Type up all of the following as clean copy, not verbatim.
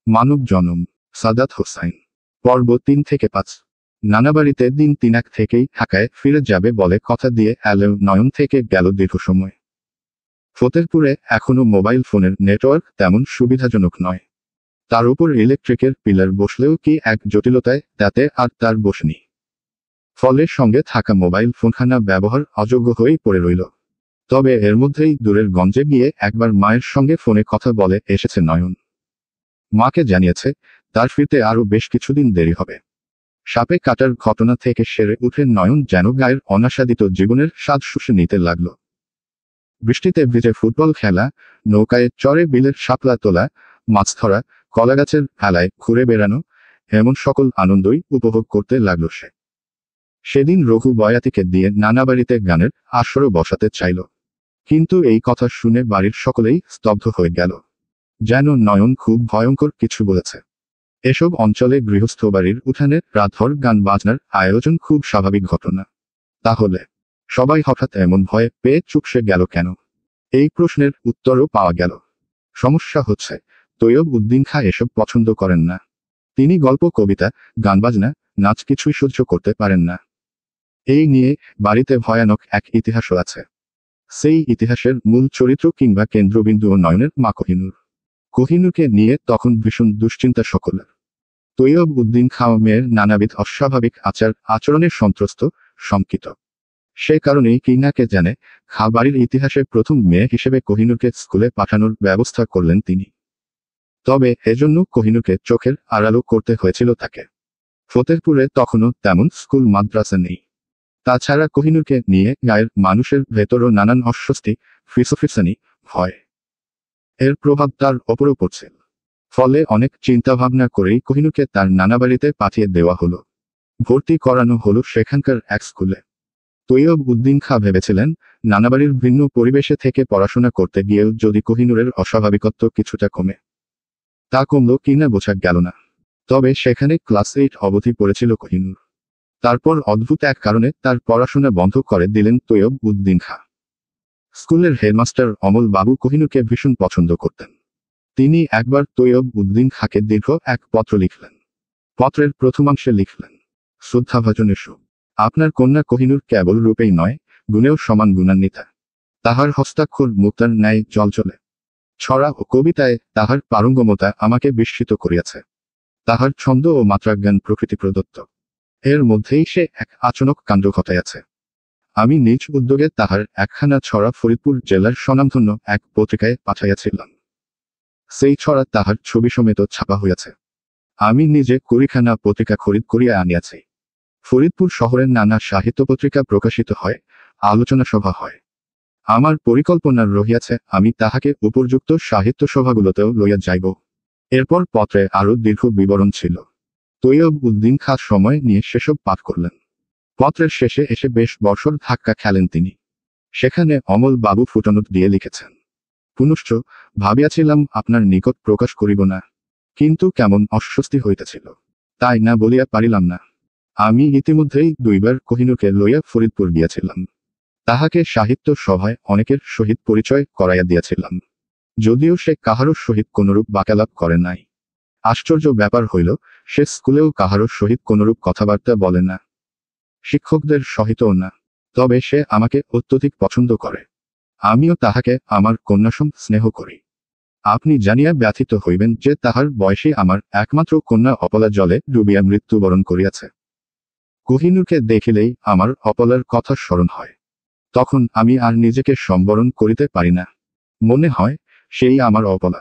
মানব জনম, সাদাত হোসাইন। পর্ব 3 থেকে 5। নানাবাড়িতে দিন 3 থেকেই ঢাকায় ফিরে যাবে বলে কথা দিয়ে এলেও নয়ন থেকে গেল দীর্ঘ সময়। ফতেরপুরে এখনো মোবাইল ফোনের নেটওয়ার্ক তেমন সুবিধাজনক নয়। তার উপর ইলেকট্রিকের পিলার বসলেও কি এক জটিলতায় তাতে আর তার বসেনি। ফলে সঙ্গে থাকা মোবাইল ফোনখানা ব্যবহার অযোগ্য হয়েই পড়ে রইল। তবে এর মধ্যেই দূরের গঞ্জে গিয়ে একবার মায়ের সঙ্গে ফোনে কথা বলে এসেছে নয়ন। মাকে জানিয়েছে তার ফিরতে আরও বেশ কিছুদিন দেরি হবে। সাপে কাটার ঘটনা থেকে সেরে উঠে নয়ন যেন গায়ের অনাস্বাদিত জীবনের স্বাদ শুষে নিতে লাগল। বৃষ্টিতে ভিজে ফুটবল খেলা, নৌকায় চরে বিলের শাপলা তোলা, মাছ ধরা, কলাগাছের ভেলায় ঘুরে বেড়ানো, এমন সকল আনন্দই উপভোগ করতে লাগল সে। সেদিন রঘু বয়াতিকে দিয়ে নানাবাড়িতে গানের আসরও বসাতে চাইল, কিন্তু এই কথা শুনে বাড়ির সকলেই স্তব্ধ হয়ে গেল। যেন নয়ন খুব ভয়ঙ্কর কিছু বলেছে। এসব অঞ্চলে গৃহস্থ বাড়ির উঠানে রাতভর গান বাজনার আয়োজন খুব স্বাভাবিক ঘটনা। তাহলে সবাই হঠাৎ এমন ভয়ে পেয়ে চুপসে গেল কেন? এই প্রশ্নের উত্তরও পাওয়া গেল। সমস্যা হচ্ছে তৈয়ব উদ্দিন খাঁ এসব পছন্দ করেন না। তিনি গল্প, কবিতা, গান বাজনা, নাচ কিছুই সহ্য করতে পারেন না। এই নিয়ে বাড়িতে ভয়ানক এক ইতিহাসও আছে। সেই ইতিহাসের মূল চরিত্র কিংবা কেন্দ্রবিন্দুও নয়নের মা কোহিনূর। কোহিনূরকে নিয়ে তখন ভীষণ দুশ্চিন্তা সকলের। তৈয়ব উদ্দিন খাঁ মেয়ের নানাবিধ অস্বাভাবিক আচরণের সন্ত্রস্ত, শঙ্কিত। সে কারণেই কিনাকে জানে খাঁ বাড়ির ইতিহাসে প্রথম মেয়ে হিসেবে কোহিনূরকে স্কুলে পাঠানোর ব্যবস্থা করলেন তিনি। তবে এজন্য কোহিনূরকে চোখের আড়ালও করতে হয়েছিল তাকে। ফতেরপুরে তখনও তেমন স্কুল মাদ্রাসা নেই। তাছাড়া কোহিনূরকে নিয়ে গায়ের মানুষের ভেতরও নানান অস্বস্তি, ফিসফিসানি, ভয় এর প্রভাব তার ওপরও পড়ছে। ফলে অনেক চিন্তাভাবনা করেই কোহিনূরকে তার নানাবাড়িতে পাঠিয়ে দেওয়া হলো। ভর্তি করানো হলো সেখানকার এক স্কুলে। তৈয়ব উদ্দিন খাঁ ভেবেছিলেন নানাবাড়ির ভিন্ন পরিবেশে থেকে পড়াশোনা করতে গিয়েও যদি কোহিনূরের অস্বাভাবিকত্ব কিছুটা কমে। তা কমল কিনা বোঝা গেল না। তবে সেখানে ক্লাস 8 অবধি পড়েছিল কোহিনূর। তারপর অদ্ভুত এক কারণে তার পড়াশোনা বন্ধ করে দিলেন তৈয়ব উদ্দিন খাঁ। স্কুলের হেডমাস্টার অমল বাবু কোহিনূরকে ভীষণ পছন্দ করতেন। তিনি একবার তৈয়ব উদ্দিন খাঁকে দীর্ঘ এক পত্র লিখলেন। পত্রের প্রথমাংশে লিখলেন, শ্রদ্ধাভাজন এসো, আপনার কন্যা কোহিনূর কেবল রূপেই নয়, গুণেও সমান গুণান্বিতা। তাহার হস্তাক্ষর মুক্তার ন্যায় জলজলে। ছড়া ও কবিতায় তাহার পারঙ্গমতা আমাকে বিস্মিত করিয়াছে। তাহার ছন্দ ও মাত্রাজ্ঞান প্রকৃতি প্রদত্ত। এর মধ্যেই সে এক আচমক কাণ্ড ঘটাইয়াছে। আমি নিজ উদ্যোগে তাহার একখানা ছড়া ফরিদপুর জেলার স্বনামধন্য এক পত্রিকায় পাঠাইয়াছিলাম। সেই ছড়া তাহার ছবি সমেত ছাপা হইয়াছে। আমি নিজে 20খানা পত্রিকা খরিদ করিয়া আনিয়াছি। ফরিদপুর শহরের নানা সাহিত্য পত্রিকা প্রকাশিত হয়, আলোচনা সভা হয়। আমার পরিকল্পনা রহিয়াছে আমি তাহাকে উপযুক্ত সাহিত্য সভাগুলোতেও লইয়া যাইব। এরপর পত্রে আরও দীর্ঘ বিবরণ ছিল। তৈয়ব উদ্দিন খাঁ সময় নিয়ে সেসব পাঠ করলেন। পত্রের শেষে এসে বেশ বর্ষর ধাক্কা খেলেন তিনি। সেখানে অমল বাবু ফুটনোট দিয়ে লিখেছেন, পুনশ্চ ভাবিয়াছিলাম আপনার নিকট প্রকাশ করিব না, কিন্তু কেমন অস্বস্তি হইতেছিল, তাই না বলিয়া পারিলাম না। আমি ইতিমধ্যেই 2বার কোহিনূরকে লইয়া ফরিদপুর গিয়াছিলাম। তাহাকে সাহিত্য সভায় অনেকের সহিত পরিচয় করাইয়া দিয়াছিলাম, যদিও সে কাহারও সহিত কোনরূপ বাক্যালাপ করে নাই। আশ্চর্য ব্যাপার হইল, সে স্কুলেও কাহারও সহিত কোনরূপ কথাবার্তা বলে না, শিক্ষকদের সহিতও না। তবে সে আমাকে অত্যধিক পছন্দ করে। আমিও তাহাকে আমার কন্যাসম স্নেহ করি। আপনি জানিয়া ব্যথিত হইবেন যে তাহার বয়সী আমার একমাত্র কন্যা অপলা জলে ডুবিয়া মৃত্যুবরণ করিয়াছে। কোহিনূরকে দেখিলেই আমার অপলার কথা স্মরণ হয়। তখন আমি আর নিজেকে সম্বরণ করিতে পারি না। মনে হয় সেই আমার অপলা।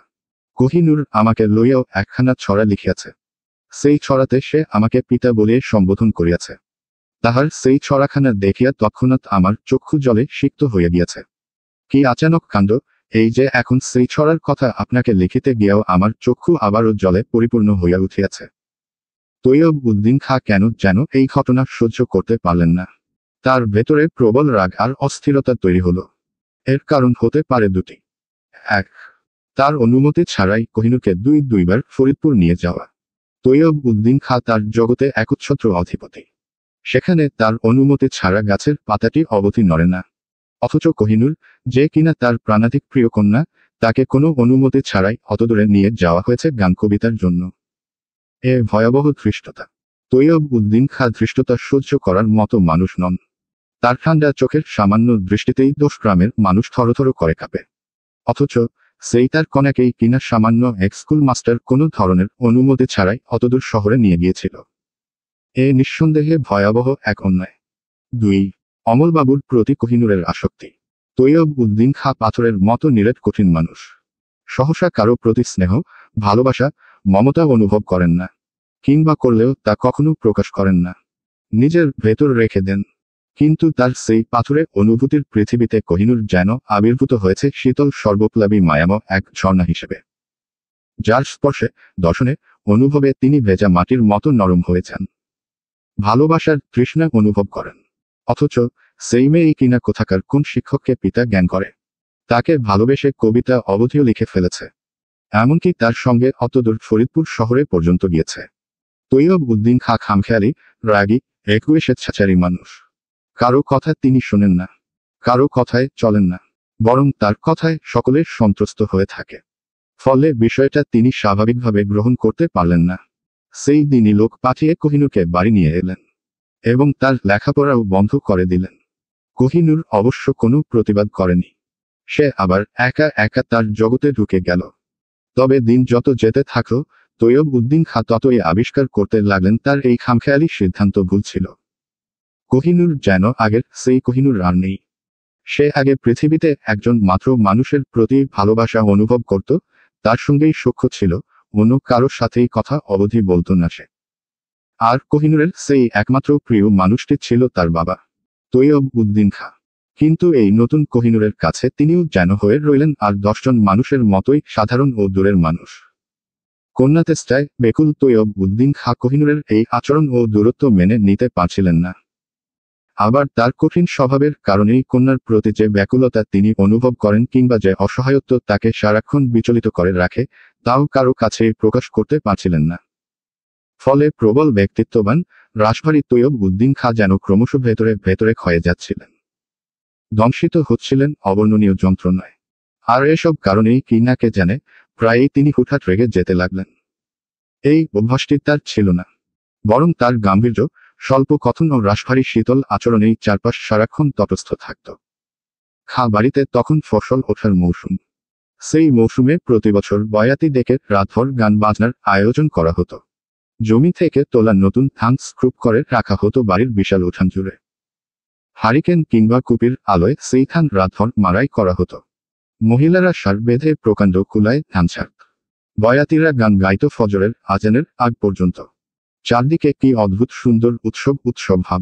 কোহিনূর আমাকে লইয়াও একখানা ছড়া লিখিয়াছে। সেই ছড়াতে সে আমাকে পিতা বলিয়া সম্বোধন করিয়াছে। তাহার সেই ছড়াখানা দেখিয়া তৎক্ষণাৎ আমার চক্ষু জলে সিক্ত হইয়া গিয়াছে। কি আচানক কাণ্ড, এই যে এখন সেই ছড়ার কথা আপনাকে লিখিতে গিয়াও আমার চক্ষু আবারও জলে পরিপূর্ণ হইয়া উঠিয়াছে। তৈয়ব উদ্দিন খাঁ কেন যেন এই ঘটনা সহ্য করতে পারলেন না। তার ভেতরে প্রবল রাগ আর অস্থিরতা তৈরি হল। এর কারণ হতে পারে দুটি। 1. তার অনুমতি ছাড়াই কোহিনূরকে 2বার ফরিদপুর নিয়ে যাওয়া। তৈয়ব উদ্দিন খাঁ তার জগতে একচ্ছত্র অধিপতি। সেখানে তার অনুমতি ছাড়া গাছের পাতাটি অবধি নড়ে না। অথচ কোহিনূর, যে কিনা তার প্রাণাধিক প্রিয় কন্যা, তাকে কোনো অনুমতি ছাড়াই অতদূরে নিয়ে যাওয়া হয়েছে গান কবিতার জন্য। এ ভয়াবহ ধৃষ্টতা। তৈয়ব উদ্দিন খাঁ ধৃষ্টতা সহ্য করার মতো মানুষ নন। তার ঠান্ডা চোখের সামান্য দৃষ্টিতেই 10 গ্রামের মানুষ থরথর করে কাঁপে। অথচ সেই তার কন্যাকেই কিনা সামান্য এক স্কুল মাস্টার কোনো ধরনের অনুমতি ছাড়াই অতদূর শহরে নিয়ে গিয়েছিল। এ নিঃসন্দেহে ভয়াবহ এক অন্যায়। 2. অমলবাবুর প্রতি কোহিনূরের আসক্তি। তৈয়ব উদ্দিন খাঁ পাথরের মতো নিরেট কঠিন মানুষ। সহসা কারো প্রতি স্নেহ, ভালোবাসা, মমতা অনুভব করেন না, কিংবা করলেও তা কখনো প্রকাশ করেন না। নিজের ভেতর রেখে দেন। কিন্তু তার সেই পাথুরে অনুভূতির পৃথিবীতে কোহিনূর যেন আবির্ভূত হয়েছে শীতল সর্বপ্লাবী মায়াময় এক ঝর্ণা হিসেবে, যার স্পর্শে, দর্শনে, অনুভবে তিনি ভেজা মাটির মতো নরম হয়ে যান। ভালোবাসার তৃষ্ণা অনুভব করেন। অথচ সেই মেয়েই কিনা কোথাকার কোন শিক্ষককে পিতা জ্ঞান করে, তাকে ভালোবেসে কবিতা অবধিও লিখে ফেলেছে। এমনকি তার সঙ্গে অতদূর ফরিদপুর শহরে পর্যন্ত গিয়েছে। তৈয়ব উদ্দিন খাঁ খামখেয়ালি, রাগী, একগুঁয়ে স্বেচ্ছাচারী মানুষ। কারো কথা তিনি শোনেন না, কারো কথায় চলেন না, বরং তার কথায় সকলের সন্ত্রস্ত হয়ে থাকে। ফলে বিষয়টা তিনি স্বাভাবিকভাবে গ্রহণ করতে পারলেন না। সেই দিনই লোক পাঠিয়ে কোহিনূরকে বাড়ি নিয়ে এলেন এবং তার লেখাপড়াও বন্ধ করে দিলেন। কোহিনূর অবশ্য কোনো প্রতিবাদ করেনি। সে আবার একা একা তার জগতে ঢুকে গেল। তবে দিন যত যেতে থাকল, তৈয়ব উদ্দিন খাঁ ততই আবিষ্কার করতে লাগলেন তার এই খামখেয়ালি সিদ্ধান্ত ভুল ছিল। কোহিনূর যেন আগের সেই কোহিনূর আর নেই। সে আগে পৃথিবীতে একজন মাত্র মানুষের প্রতি ভালোবাসা অনুভব করত, তার সঙ্গেই সখ্য ছিল, অন্য কারো সাথেই কথা অবধি বলত না সে। আর কোহিনূরের সেই একমাত্র প্রিয় মানুষটি ছিল তার বাবা, তৈয়ব উদ্দিন খাঁ। কিন্তু এই নতুন কোহিনূরের কাছে তিনিও যেন হয়ে রইলেন আর 10 জন মানুষের মতোই সাধারণ ও দূরের মানুষ। কন্যাতেষ্টায় বেকুল তৈয়ব উদ্দিন খাঁ কোহিনূরের এই আচরণ ও দূরত্ব মেনে নিতে পারছিলেন না। আবার তার কঠিন স্বভাবের কারণেই কন্যার প্রতি যে ব্যাকুলতা তিনি অনুভব করেন কিংবা যে অসহায়ত্ব তাকে সারাক্ষণ বিচলিত করে রাখে, তাও কারো কাছেই প্রকাশ করতে পারছিলেন না। ফলে প্রবল ব্যক্তিত্ববান, রাশভারী তৈয়ব উদ্দিন খাঁ যেন ক্রমশ ভেতরে ভেতরে ক্ষয়ে যাচ্ছিলেন, ধ্বংসিত হচ্ছিলেন অবর্ণনীয় যন্ত্রণায়। আর এসব কারণেই কি না কে জানে, প্রায়ই তিনি হুটহাট রেগে যেতে লাগলেন। এই অভ্যাসটি তার ছিল না, বরং তার গাম্ভীর্য, স্বল্প কথন ও রাশভারী শীতল আচরণেই চারপাশ সারাক্ষণ তটস্থ থাকত। খাঁ বাড়িতে তখন ফসল ওঠার মৌসুম। সেই মৌসুমে প্রতিবছর বয়াতি ডেকে রাতভর গান বাজনার আয়োজন করা হতো। জমি থেকে তোলা নতুন ধান স্ক্রুপ করে রাখা হতো বাড়ির বিশাল উঠান জুড়ে। হারিকেন কিংবা কুপির আলোয় সেই ধান রাতভর মাড়াই করা হতো। মহিলারা সার বেঁধে প্রকাণ্ড কুলায় ধান ছাড়ত। বয়াতিরা গান গাইত ফজরের আজানের আগ পর্যন্ত। চারদিকে কি অদ্ভুত সুন্দর উৎসব ভাব।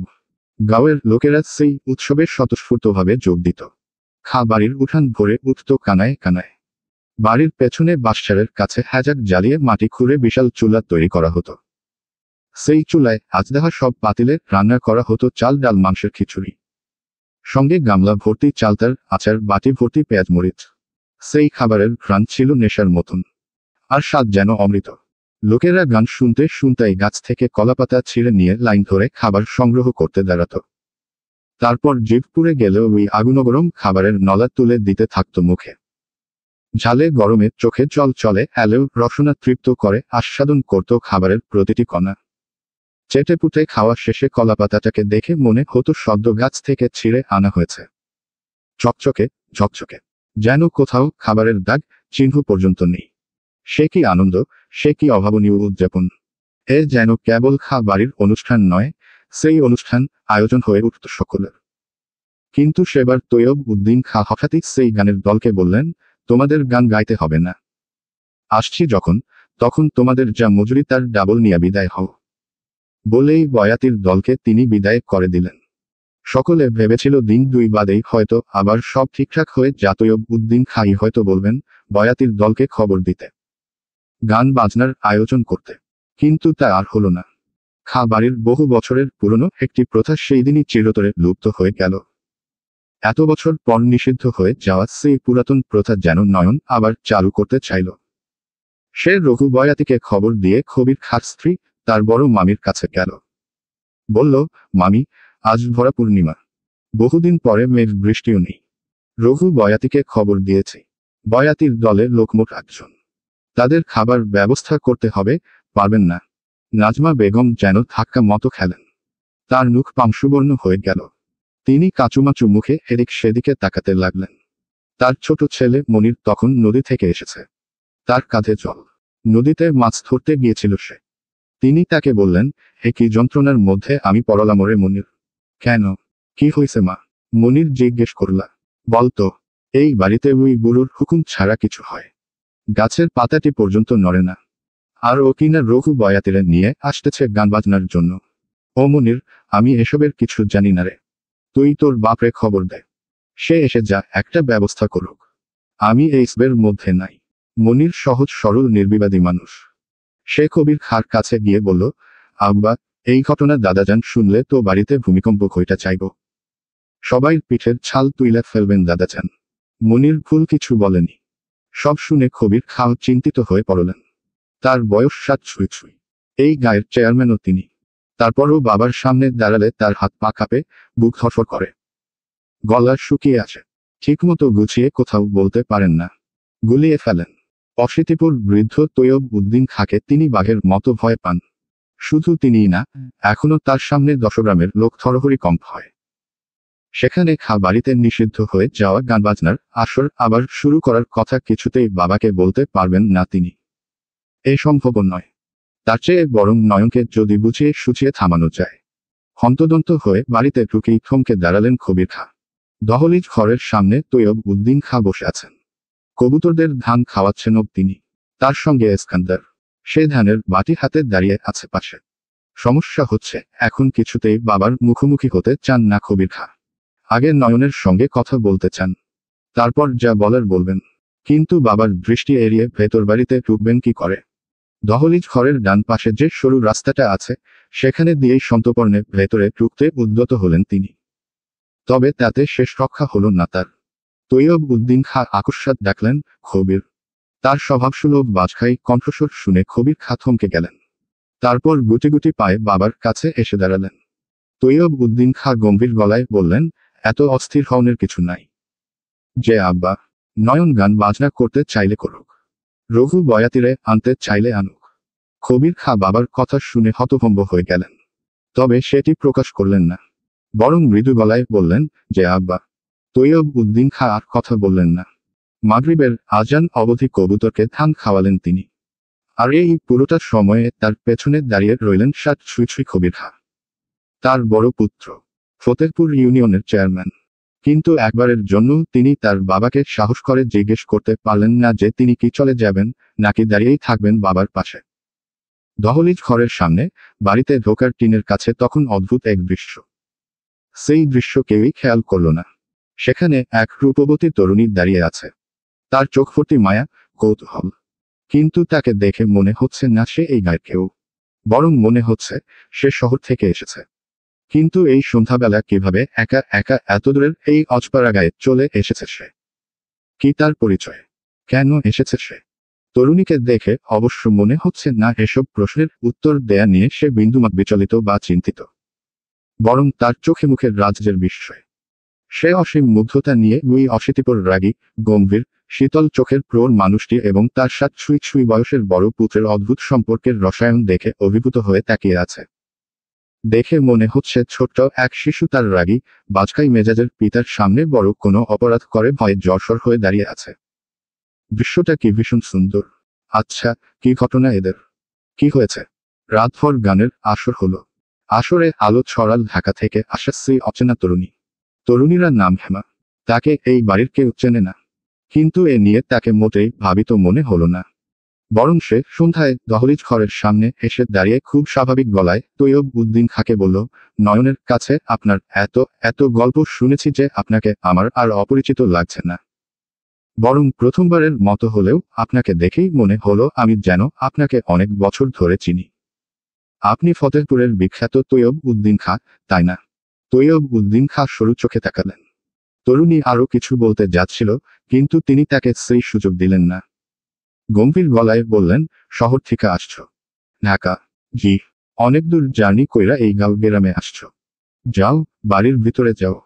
গাঁয়ের লোকেরা সেই উৎসবে স্বতঃস্ফূর্তভাবে যোগ দিত। খাঁ বাড়ির উঠান ভরে উঠত কানায় কানায়। বাড়ির পেছনে বাঁশঝাড়ের কাছে হ্যাজাক জ্বালিয়ে মাটি খুঁড়ে বিশাল চুলা তৈরি করা হতো। সেই চুলায় আজদাহা সব পাতিলে রান্না করা হতো চাল ডাল মাংসের খিচুড়ি, সঙ্গে গামলা ভর্তি চালতার, আচার, বাটি ভর্তি পেঁয়াজ মরিচ। সেই খাবারের ঘ্রাণ ছিল নেশার মতন, আর স্বাদ যেন অমৃত। লোকেরা গান শুনতে শুনতেই গাছ থেকে কলাপাতা ছিঁড়ে নিয়ে লাইন ধরে খাবার সংগ্রহ করতে দাঁড়াত। তারপর জিভ পুড়ে গেলেও ওই আগুনগরম খাবারের নলা তুলে দিতে থাকত মুখে। ঝালে গরমে চোখে জল চলে এলেও রসনা তৃপ্ত করে আস্বাদন করত খাবারের প্রতিটি কণা। চেটেপুটে খাওয়া শেষে কলাপাতাটাকে দেখে মনে হতো সদ্য গাছ থেকে ছিঁড়ে আনা হয়েছে। চকচকে ঝকঝকে, যেন কোথাও খাবারের দাগ চিহ্ন পর্যন্ত নেই। সে কি আনন্দ, সে কি অভাবনীয় উদযাপন! এ যেন কেবল খাঁ বাড়ির অনুষ্ঠান নয়, সেই অনুষ্ঠান আয়োজন হয়ে উঠত সকলের। কিন্তু সেবার তৈয়ব উদ্দিন খাঁ হঠাৎই সেই গানের দলকে বললেন, তোমাদের গান গাইতে হবে না। আসছি যখন, তখন তোমাদের যা মজুরি তার ডাবল নিয়ে বিদায় হও। বলেই বয়াতির দলকে তিনি বিদায় করে দিলেন। সকলে ভেবেছিল দিন 2 বাদেই হয়তো আবার সব ঠিকঠাক হয়ে যা তৈয়ব উদ্দিন খাঁই হয়তো বলবেন বয়াতির দলকে খবর দিতে, গান বাজনার আয়োজন করতে। কিন্তু তা আর হলো না। খাঁ বাড়ির বহু বছরের পুরনো একটি প্রথা সেই দিনই চিরতরে লুপ্ত হয়ে গেল। এত বছর পর নিষিদ্ধ হয়ে যাওয়া সেই পুরাতন প্রথা যেন নয়ন আবার চালু করতে চাইল। সে রঘু বয়াতিকে খবর দিয়ে খবির খাঁর স্ত্রী তার বড় মামির কাছে গেল। বলল, মামি, আজ ভরা পূর্ণিমা, বহুদিন পরে মেঘ বৃষ্টিও নেই। রঘু বয়াতিকে খবর দিয়েছে, বয়াতির দলে লোকমোট 8 জন। তাদের খাবার ব্যবস্থা করতে হবে, পারবেন না। নাজমা বেগম যেন ধাক্কা মতো খেলেন। তার মুখ পাংশুবর্ণ হয়ে গেল। তিনি কাঁচুমাচু মুখে এদিক সেদিকে তাকাতে লাগলেন। তার ছোট ছেলে মনির তখন নদী থেকে এসেছে। তার কাঁধে জল। নদীতে মাছ ধরতে গিয়েছিল সে। তিনি তাকে বললেন, হে কি যন্ত্রণার মধ্যে আমি পড়লাম রে মনির। কেন, কি হয়েছে মা? মনির জিজ্ঞেস করলা। বলতো, এই বাড়িতে ওই বুড়োর হুকুম ছাড়া কিছু হয়। গাছের পাতাটি পর্যন্ত নড়ে না। আর ও কিনা রঘু বয়াতিরে নিয়ে আসতেছে গান বাজনার জন্য। ও মনির, আমি এসবের কিছু জানি না রে। তুই তোর বাপরে খবর দে। সে এসে যা একটা ব্যবস্থা করুক। আমি এই সবের মধ্যে নাই। মনির সহজ সরল নির্বিবাদী মানুষ। সে কবির খাঁর কাছে গিয়ে বলল, আব্বা, এই ঘটনা দাদাজান শুনলে তো বাড়িতে ভূমিকম্প হইটা চাইব। সবাই পিঠের ছাল তুইলা ফেলবেন দাদাজান। মনির ভুল কিছু বলেনি। সব শুনে কবির খাঁ চিন্তিত হয়ে পড়লেন। তার বয়স 7 ছুঁই ছুঁই। এই গায়ের চেয়ারম্যানও তিনি। তারপরও বাবার সামনে দাঁড়ালে তার হাত পা কাঁপে, বুক ধরফর করে। গলা শুকিয়ে আসে। ঠিকমতো গুছিয়ে কোথাও বলতে পারেন না। গুলিয়ে ফেলেন। অশীতিপুর বৃদ্ধ তৈয়ব উদ্দিন খাঁকে তিনি বাঘের মতো ভয় পান। শুধু তিনিই না, এখনো তার সামনে 10 গ্রামের লোক থরহরি কম্প হয়। সেখানে খা বাড়িতে নিষিদ্ধ হয়ে যাওয়া গানবাজনার আসর আবার শুরু করার কথা কিছুতেই বাবাকে বলতে পারবেন না তিনি। এ সম্ভব নয়। তার চেয়ে বরং নয়নকে যদি বুঝিয়ে সুচিয়ে থামানো যায়। হন্তদন্ত হয়ে বাড়িতে ঢুকেই থমকে দাঁড়ালেন কবির খাঁ। দহলিজ ঘরের সামনে তৈয়ব উদ্দিন খাঁ বসে আছেন। কবুতরদের ধান খাওয়াচ্ছেন তিনি। তার সঙ্গে এসকান্দার। সে ধানের বাটি হাতে দাঁড়িয়ে আছে পাশে। সমস্যা হচ্ছে, এখন কিছুতেই বাবার মুখোমুখি হতে চান না কবির খাঁ। আগে নয়নের সঙ্গে কথা বলতে চান। তারপর যা বলার বলবেন। কিন্তু বাবার দৃষ্টি এড়িয়ে ভেতর বাড়িতে ঢুকবেন কি করে? দহলিজ ঘরের ডান পাশে যে সরু রাস্তাটা আছে, সেখানে দিয়েই সন্তর্পণে ভেতরে ঢুকতে উদ্যত হলেন তিনি। তবে তাতে শেষ রক্ষা হল না তার। তৈয়ব উদ্দিন খাঁ আকস্মাৎ ডাকলেন, কবির। তার স্বভাবসুলভ বাজখাই কণ্ঠস্বর শুনে কবির খাঁ থমকে গেলেন। তারপর গুটি গুটি পায়ে বাবার কাছে এসে দাঁড়ালেন। তৈয়ব উদ্দিন খাঁ গম্ভীর গলায় বললেন, এত অস্থির হওয়ার কিছু নাই। যে আব্বা, নয়ন গান বাজনা করতে চাইলে করুক। রঘু বয়াতিরে আনতে চাইলে আনুক। কবির খাঁ বাবার কথা শুনে হতভম্ব হয়ে গেলেন। তবে সেটি প্রকাশ করলেন না। বরং মৃদু গলায় বললেন, যে আব্বা। তৈয়ব উদ্দিন খাঁ আর কথা বললেন না। মাগরিবের আজান অবধি কবুতরকে ধান খাওয়ালেন তিনি। আর এই পুরোটা সময়ে তার পেছনে দাঁড়িয়ে রইলেন 7 ছুঁই ছুঁই কবির খাঁ। তার বড় পুত্র, ফতেহপুর ইউনিয়নের চেয়ারম্যান। কিন্তু একবারের জন্য তিনি তার বাবাকে সাহস করে জিজ্ঞেস করতে পারলেন না যে তিনি কি চলে যাবেন, নাকি দাঁড়িয়েই থাকবেন বাবার পাশে। দহলিজ ঘরের সামনে, বাড়িতে ঢোকার টিনের কাছে তখন অদ্ভুত এক দৃশ্য। সেই দৃশ্য কেউই খেয়াল করল না। সেখানে এক রূপবতী তরুণী দাঁড়িয়ে আছে। তার চোখ ভর্তি মায়া, কৌতূহল। কিন্তু তাকে দেখে মনে হচ্ছে না সে এই গায়ের কেউ। বরং মনে হচ্ছে সে শহর থেকে এসেছে। কিন্তু এই সন্ধ্যাবেলা কিভাবে একা একা এত দূরের এই অজপাড়া গায়ে চলে এসেছে সে? কি তার পরিচয়? কেন এসেছে সে? তরুণীকে দেখে অবশ্য মনে হচ্ছে না এসব প্রশ্নের উত্তর দেয়া নিয়ে সে বিন্দুমাত্র বিচলিত বা চিন্তিত। বরং তার চোখে মুখের রাজ্যের বিস্ময়। সে অসীম মুগ্ধতা নিয়ে ওই অশীতিপর রাগী, গম্ভীর, শীতল চোখের প্রৌঢ় মানুষটি এবং তার 7 ছুঁই ছুঁই বয়সের বড় পুত্রের অদ্ভুত সম্পর্কের রসায়ন দেখে অভিভূত হয়ে তাকিয়ে আছে। দেখে মনে হচ্ছে ছোট্ট এক শিশু তার রাগী, বাজখাই মেজাজের পিতার সামনে বড় কোনো অপরাধ করে ভয়ে জড়সড় হয়ে দাঁড়িয়ে আছে। দৃশ্যটা কি ভীষণ সুন্দর। আচ্ছা, কি ঘটনা এদের? কি হয়েছে? রাতভর গানের আসর হলো। আসরে আলো ছড়াল ঢাকা থেকে আসা সেই অচেনা তরুণী। তরুণীরা নাম হেমা। তাকে এই বাড়ির কেউ চেনে না। কিন্তু এ নিয়ে তাকে মোটেই ভাবিত মনে হলো না। বরং সে সন্ধ্যায় দহলিজ ঘরের সামনে এসে দাঁড়িয়ে খুব স্বাভাবিক গলায় তৈয়ব উদ্দিন খাঁকে বলল, নয়নের কাছে আপনার এত এত গল্প শুনেছি যে আপনাকে আমার আর অপরিচিত লাগছে না। বরং প্রথমবারের মতো হলেও আপনাকে দেখেই মনে হলো আমি যেন আপনাকে অনেক বছর ধরে চিনি। আপনি ফতেহপুরের বিখ্যাত তৈয়ব উদ্দিন খাঁ, তাই না? তৈয়ব উদ্দিন খাঁ সরু চোখে তাকালেন। তরুণী আরো কিছু বলতে যাচ্ছিল, কিন্তু তিনি তাকে সেই সুযোগ দিলেন না। গম্ভীর গলায় বললেন, শহর থেকে আসছো? ঢাকা। জি। অনেক দূর জার্নি কইরা এই গাঁও গ্রামে আসছো? যাও, বাড়ির ভিতরে যাও।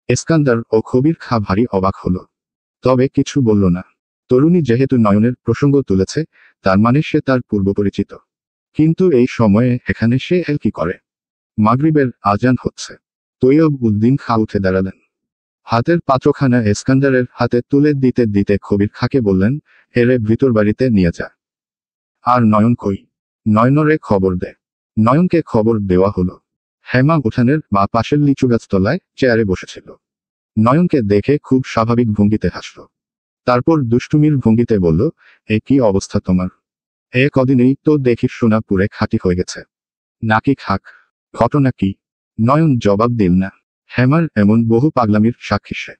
এসকান্দার ও কবির খাঁ ভারী অবাক হলো। তবে কিছু বলল না। তরুণী যেহেতু নয়নের প্রসঙ্গ তুলেছে, তার মানে সে তার পূর্বপরিচিত। কিন্তু এই সময়ে এখানে সে কি করে? মাগরিবের আজান হচ্ছে। তৈয়ব উদ্দিন খাঁ উঠে দাঁড়ালেন। হাতের পাত্রখানা এসকান্দারের হাতে তুলে দিতে দিতে কবির খাঁকে বললেন, এরে ভিতর বাড়িতে নিয়ে যা। আর নয়ন কই? নয়নরে খবর দে। নয়নকে খবর দেওয়া হলো। হেমা উঠানের বা পাশের লিচু গাছতলায় চেয়ারে বসেছিল। নয়নকে দেখে খুব স্বাভাবিক ভঙ্গিতে হাসল। তারপর দুষ্টুমির ভঙ্গিতে বলল, এ কি অবস্থা তোমার? এ কদিনেই তো দেখি সোনা পুরে খাঁটি হয়ে গেছে। নাকি খাক? ঘটনা কি? নয়ন জবাব দিল না। হেমার এমন বহু পাগলামির সাক্ষী সে।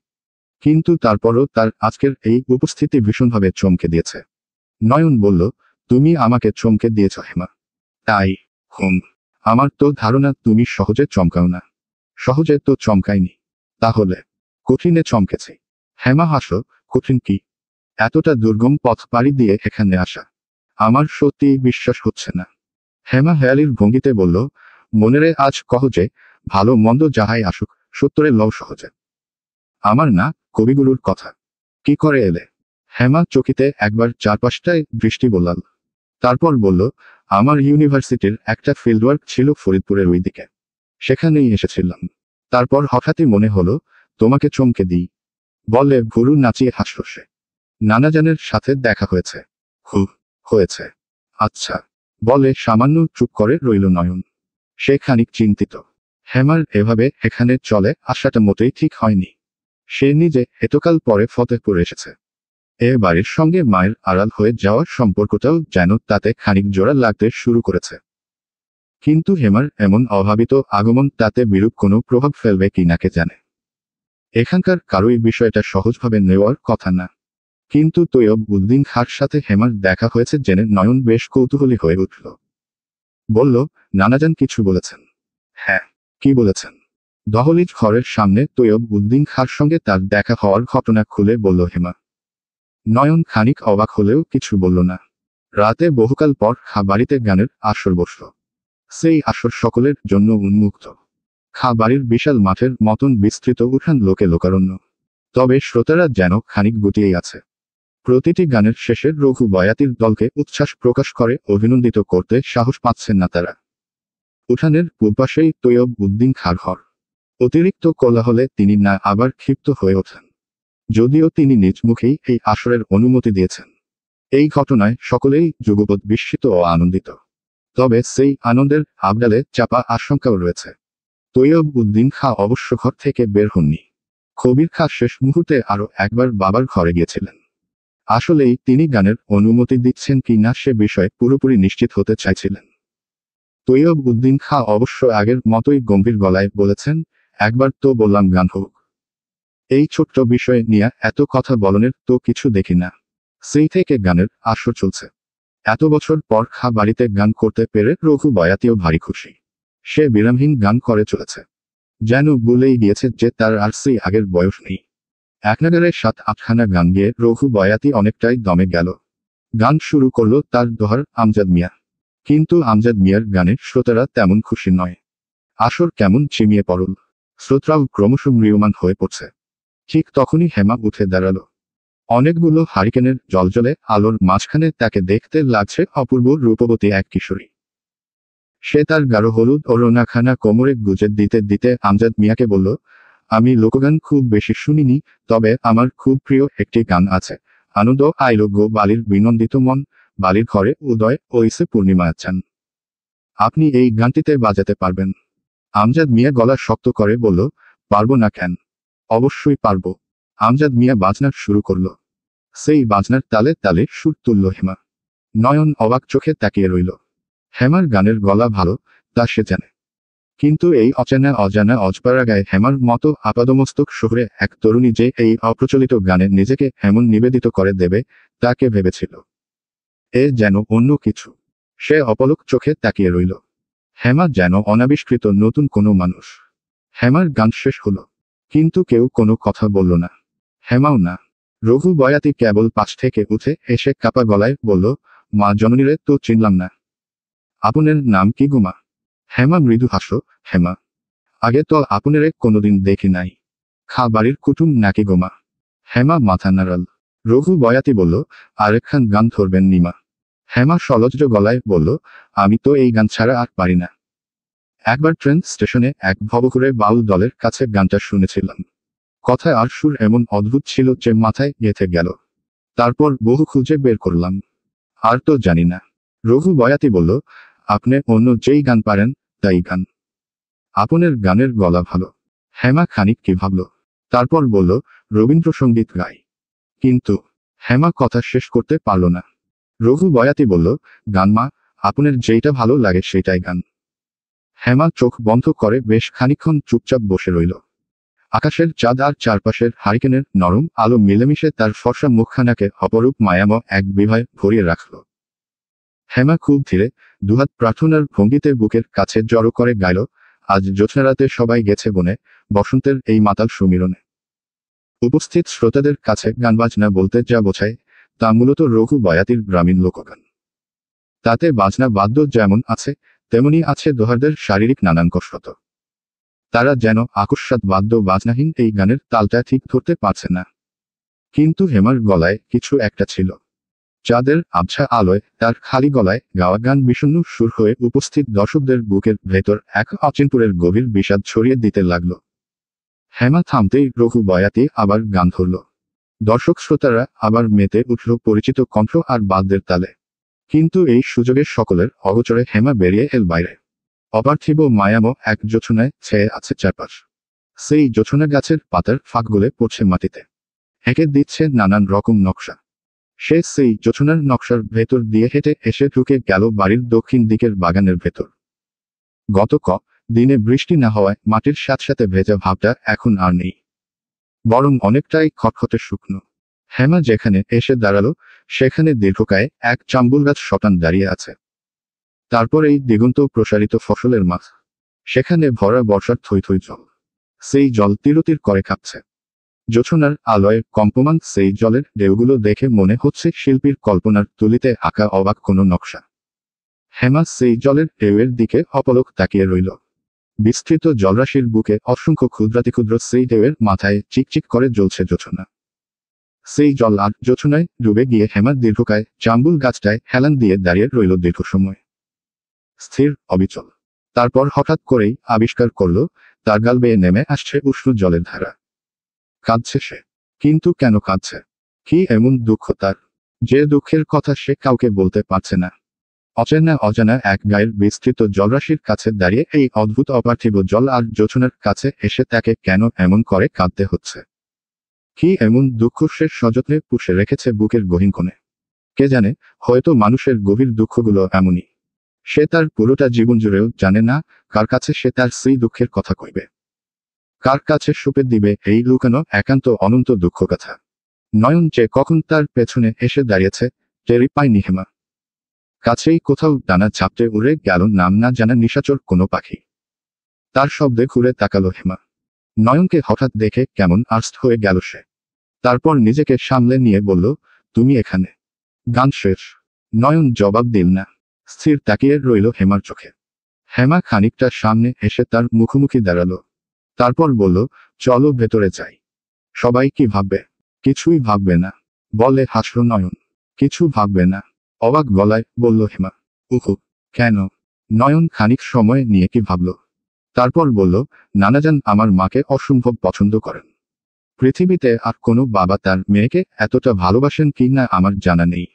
কিন্তু তারপরও তার আজকের এই উপস্থিতি ভীষণভাবে চমকে দিয়েছে। নয়ন বলল, তুমি আমাকে চমকে দিয়েছ হেমা। তাই? হুম। আমার তো ধারণা তুমি সহজে চমকাও না। সহজে তো চমকাইনি। তাহলে? কঠিনে চমকেছি। হেমা হাসল, কঠিন কি? এতটা দুর্গম পথ পাড়ি দিয়ে এখানে আসা। আমার সত্যি বিশ্বাস হচ্ছে না। হেমা হেয়ালির ভঙ্গিতে বলল, মনেরে আজ কহ যে, ভালো মন্দ যাহাই আসুক, সত্তরে লও সহজে। আমার না, কবিগুরুর কথা। কি করে এলে? হেমা চকিতে একবার চারপাশটায় দৃষ্টি বোলাল। তারপর বলল, আমার ইউনিভার্সিটির একটা ফিল্ডওয়ার্ক ছিল ফরিদপুরের ওই দিকে। সেখানেই এসেছিলাম। তারপর হঠাৎই মনে হলো, তোমাকে চমকে দিই। বলে ভুরু নাচিয়ে হাসল সে। নানাজানের সাথে দেখা হয়েছে? হয়েছে। আচ্ছা। বলে সামান্য চুপ করে রইল নয়ন। সে খানিক চিন্তিত। হেমার এভাবে এখানে চলে আসাটা মোটেই ঠিক হয়নি। সে নিজে এতকাল পরে ফতেহপুর এসেছে। এ বাড়ির সঙ্গে মায়ের আড়াল হয়ে যাওয়ার সম্পর্কটাও যেন তাতে খানিক জোড়া লাগতে শুরু করেছে। কিন্তু হেমার এমন অভাবিত আগমন তাতে বিরূপ কোনো প্রভাব ফেলবে কি না কে জানে। এখানকার কারোই বিষয়টা সহজভাবে নেওয়ার কথা না। কিন্তু তৈয়ব উদ্দিন খাঁর সাথে হেমার দেখা হয়েছে জেনে নয়ন বেশ কৌতূহলী হয়ে উঠল। বলল, নানাজান কিছু বলেছেন? হ্যাঁ। কি বলেছেন? দহলিজ ঘরের সামনে তৈয়ব উদ্দিন খাঁর সঙ্গে তার দেখা হওয়ার ঘটনা খুলে বলল হেমা। নয়ন খানিক অবাক হলেও কিছু বলল না। রাতে বহুকাল পর খা বাড়িতে গানের আসর বসল। সেই আসর সকলের জন্য উন্মুক্ত। খা বাড়ির বিশাল মাঠের মতন বিস্তৃত উঠান লোকে লোকারণ্য। তবে শ্রোতারা যেন খানিক গুটিয়েই আছে। প্রতিটি গানের শেষে রঘু বয়াতির দলকে উচ্ছ্বাস প্রকাশ করে অভিনন্দিত করতে সাহস পাচ্ছেন না তারা। উঠানের পূর্বপাশেই তৈয়ব উদ্দিন খাঁর ঘর। অতিরিক্ত কোলাহলে তিনি না আবার ক্ষিপ্ত হয়ে ওঠেন। যদিও তিনি নিজ মুখেই এই আসরের অনুমতি দিয়েছেন। এই ঘটনায় সকলেই যুগপৎ বিস্মিত ও আনন্দিত। তবে সেই আনন্দের আবডালে চাপা আশঙ্কাও রয়েছে। তৈয়ব উদ্দিন খাঁ অবশ্য ঘর থেকে বের হননি। কবির খাঁ শেষ মুহূর্তে আরও একবার বাবার ঘরে গিয়েছিলেন। আসলেই তিনি গানের অনুমতি দিচ্ছেন কি না সে বিষয়ে পুরোপুরি নিশ্চিত হতে চাইছিলেন। তৈয়ব উদ্দিন খাঁ অবশ্য আগের মতোই গম্ভীর গলায় বলেছেন, একবার তো বললাম গান হোক। এই ছোট্ট বিষয় নিয়ে এত কথা বলনের তো কিছু দেখি না। সেই থেকে গানের আসর চলছে। এত বছর পর খা বাড়িতে গান করতে পেরে রঘু বয়াতিও ভারী খুশি। সে বিরামহীন গান করে চলেছে। যেন ভুলেই গিয়েছে যে তার আর সেই আগের বয়স নেই। একনাগারে 7-8খানা গান গিয়ে রঘু বয়াতি অনেকটাই দমে গেল। গান শুরু করলো তার দোহার আমজাদ মিয়া। কিন্তু আমজাদ মিয়ার গানে শ্রোতারা তেমন খুশি নয়। আসর কেমন ঝিমিয়ে পড়ল। শ্রোতারাও ক্রমশ ম্রিয়মান হয়ে পড়ছে। ঠিক তখনই হেমা উঠে দাঁড়ালো। অনেকগুলো হারিকেনের জলজলে আলোর মাঝখানে তাকে দেখতে লাগছে অপূর্ব রূপবতী এক কিশোরী। সে তার গাঢ় হলুদ ওড়নাখানা কোমরে গুজে দিতে দিতে আমজাদ মিয়াকে বলল, আমি লোকগান খুব বেশি শুনিনি, তবে আমার খুব প্রিয় একটি গান আছে। আনন্দ আইলো গো বালির বিনন্দিত মন, বালির ঘরে উদয় ওইসে পূর্ণিমা চান। আপনি এই গানটিতে বাজাতে পারবেন? আমজাদ মিয়া গলা শক্ত করে বলল, পারবো না কেন? অবশ্যই পারবো। আমজাদ মিয়া বাজনা শুরু করল। সেই বাজনার তালে তালে সুর তুলল হেমা। নয়ন অবাক চোখে তাকিয়ে রইল। হেমার গানের গলা ভালো, তা সে জানে। কিন্তু এই অচেনা অজানা অজপাড়া গায়ে হেমার মতো আপাদমস্তক শহরে এক তরুণী যে এই অপ্রচলিত গানে নিজেকে এমন নিবেদিত করে দেবে, তাকে ভেবেছিল। এ যেন অন্য কিছু। সে অপলক চোখে তাকিয়ে রইল। হেমা যেন অনাবিষ্কৃত নতুন কোনো মানুষ। হেমার গান শেষ হলো। কিন্তু কেউ কোনো কথা বলল না। হেমাও না। রঘু বয়াতি কেবল পাশ থেকে উঠে এসে কাপা গলায় বলল, মা জননীরে তো চিনলাম না। আপনের নাম কি গুমা? হেমা মৃদু হাসো, হেমা। আগে তো আপনেরে কোনোদিন দেখি নাই। খা বাড়ির কুটুম নাকি গোমা? হেমা মাথা নাড়াল। রঘু বয়াতি বলল, আরেকখান গান ধরবেন নিমা? হেমা সলজ্জ গলায় বলল, আমি তো এই গান ছাড়া আর পারি না। একবার ট্রেন স্টেশনে এক ভবঘুরে বাউল দলের কাছে গানটা শুনেছিলাম। কথা আর সুর এমন অদ্ভুত ছিল যে মাথায় গেঁথে গেল। তারপর বহু খুঁজে বের করলাম, আর তো জানি না। রঘু বয়াতি বলল, আপনি অন্য যেই গান পারেন তাই গান। আপনের গানের গলা ভালো। হেমা খানিক কি ভাবল, তারপর বলল, রবীন্দ্রসঙ্গীত গাই। কিন্তু হেমা কথা শেষ করতে পারল না। রঘু বয়াতি বলল, গান মা, আপনের যেইটা ভালো লাগে সেইটাই গান। হেমা চোখ বন্ধ করে বেশ খানিকক্ষণ চুপচাপ বসে রইল। আকাশের চাঁদ আর চারপাশের হারিকেনের নরম আলো মিলেমিশে তার ফর্সা মুখখানাকে অপরূপ মায়াময় এক বিভয় ভরিয়ে রাখল। হেমা খুব ধীরে দুহাত প্রার্থনার ভঙ্গিতে বুকের কাছে জড়ো করে গাইল, আজ জ্যোৎস্নারাতে সবাই গেছে বনে, বসন্তের এই মাতাল সুমিরনে। উপস্থিত শ্রোতাদের কাছে গানবাজনা বলতে যা বোঝায় তা মূলত রঘু বয়াতির গ্রামীণ লোকগান। তাতে বাজনা বাদ্য যেমন আছে তেমনি আছে দোহারদের শারীরিক নানান কসরত। তারা যেন আকস্মাৎ বাদ্য বাজনাহীন এই গানের তালটা ঠিক ধরতে পারছে না। কিন্তু হেমার গলায় কিছু একটা ছিল। চাঁদের আবছা আলোয় তার খালি গলায় গাওয়া গান বিষণ্ণ সুর হয়ে উপস্থিত দর্শকদের বুকের ভেতর এক অচিনপুরের গভীর বিষাদ ছড়িয়ে দিতে লাগল। হেমা থামতেই রঘু বয়াতি আবার গান ধরল। দর্শক শ্রোতারা আবার মেতে উঠল পরিচিত কণ্ঠ আর বাদ্যের তালে। কিন্তু এই সুযোগে সকলের অগোচরে হেমা বেরিয়ে এল বাইরে। অপার্থিব মায়াময় এক জোছনায় ছেয়ে আছে চারপাশ। সেই জোছনা গাছের পাতার ফাঁকগুলে পড়ছে মাটিতে, এঁকে দিচ্ছে নানান রকম নকশা। সে সেই জোছনার নকশার ভেতর দিয়ে হেঁটে এসে ঢুকে গেল বাড়ির দক্ষিণ দিকের বাগানের ভেতর। গত দিনে বৃষ্টি না হওয়ায় মাটির সাথে ভেজা ভাবটা এখন আর নেই, বরং অনেকটাই খটখটে শুকনো। হেমা যেখানে এসে দাঁড়ালো সেখানে দীর্ঘকায় এক চাম্বুল গাছ শটান দাঁড়িয়ে আছে। তারপর এই দিগন্ত প্রসারিত ফসলের মাঠ, সেখানে ভরা বর্ষার থই থই জল। সেই জল তিরতির করে কাঁপছে জোছনার আলোয় কম্পমান। সেই জলের ঢেউগুলো দেখে মনে হচ্ছে শিল্পীর কল্পনার তুলিতে আঁকা অবাক কোনো নকশা। হেমা সেই জলের ঢেউয়ের দিকে অপলক তাকিয়ে রইল। বিস্তৃত জলরাশির বুকে অসংখ্য ক্ষুদ্রাতি ক্ষুদ্র সেই ঢেউয়ের মাথায় চিকচিক করে জ্বলছে জোছনা। সেই জল আর জোছনায় ডুবে গিয়ে হেমা দীর্ঘকায় জাম্বুল গাছটায় হেলান দিয়ে দাঁড়িয়ে রইল দীর্ঘ সময়, স্থির অবিচল। তারপর হঠাৎ করেই আবিষ্কার করল তার গাল বেয়ে নেমে আসছে উষ্ণ জলের ধারা। কাঁদছে সে। কিন্তু কেন কাঁদছে? কি এমন দুঃখ তার, যে দুঃখের কথা সে কাউকে বলতে পারছে না? অচেনা অজানা এক গায়ের বিস্তৃত জলরাশির কাছে দাঁড়িয়ে এই অদ্ভুত অপার্থিব জল আর জোছনার কাছে এসে তাকে কেন এমন করে কাঁদতে হচ্ছে? কি এমন দুঃখ সে সযত্নে পুষে রেখেছে বুকের গহীন কোণে? কে জানে, হয়তো মানুষের গভীর দুঃখগুলো এমনই। সে তার পুরোটা জীবন জুড়েও জানে না কার কাছে সে তার সেই দুঃখের কথা কইবে, কার কাছে সুপে দিবে এই লুকানো একান্ত অনন্ত দুঃখ কথা। নয়ন যে কখন তার পেছনে এসে দাঁড়িয়েছে টেরি পায়নি হেমা। কাছেই কোথাও ডানা ঝাপটে উড়ে গেল নাম না জানা নিশাচর কোনো পাখি। তার শব্দে ঘুরে তাকালো হেমা। নয়নকে হঠাৎ দেখে কেমন আর্স্ট হয়ে গেল সে। তারপর নিজেকে সামলে নিয়ে বলল, তুমি এখানে? গান শেষ। নয়ন জবাব দিল না, স্থির তাকিয়ে রইল হেমার চোখে। হেমা খানিকটা সামনে এসে তার মুখোমুখি দাঁড়ালো। তারপর বলল, চলো ভেতরে যাই। সবাই কি ভাববে? কিছুই ভাববে না, বলে হাসল নয়ন। কিছু ভাববে না? অবাক গলায় বলল হেমা। উহু, কেন? নয়ন খানিক সময় নিয়ে কি ভাবল। তারপর বলল, নানাজান আমার মাকে অসম্ভব পছন্দ করেন। পৃথিবীতে আর কোনো বাবা তার মেয়েকে এতটা ভালোবাসেন কি না আমার জানা নেই।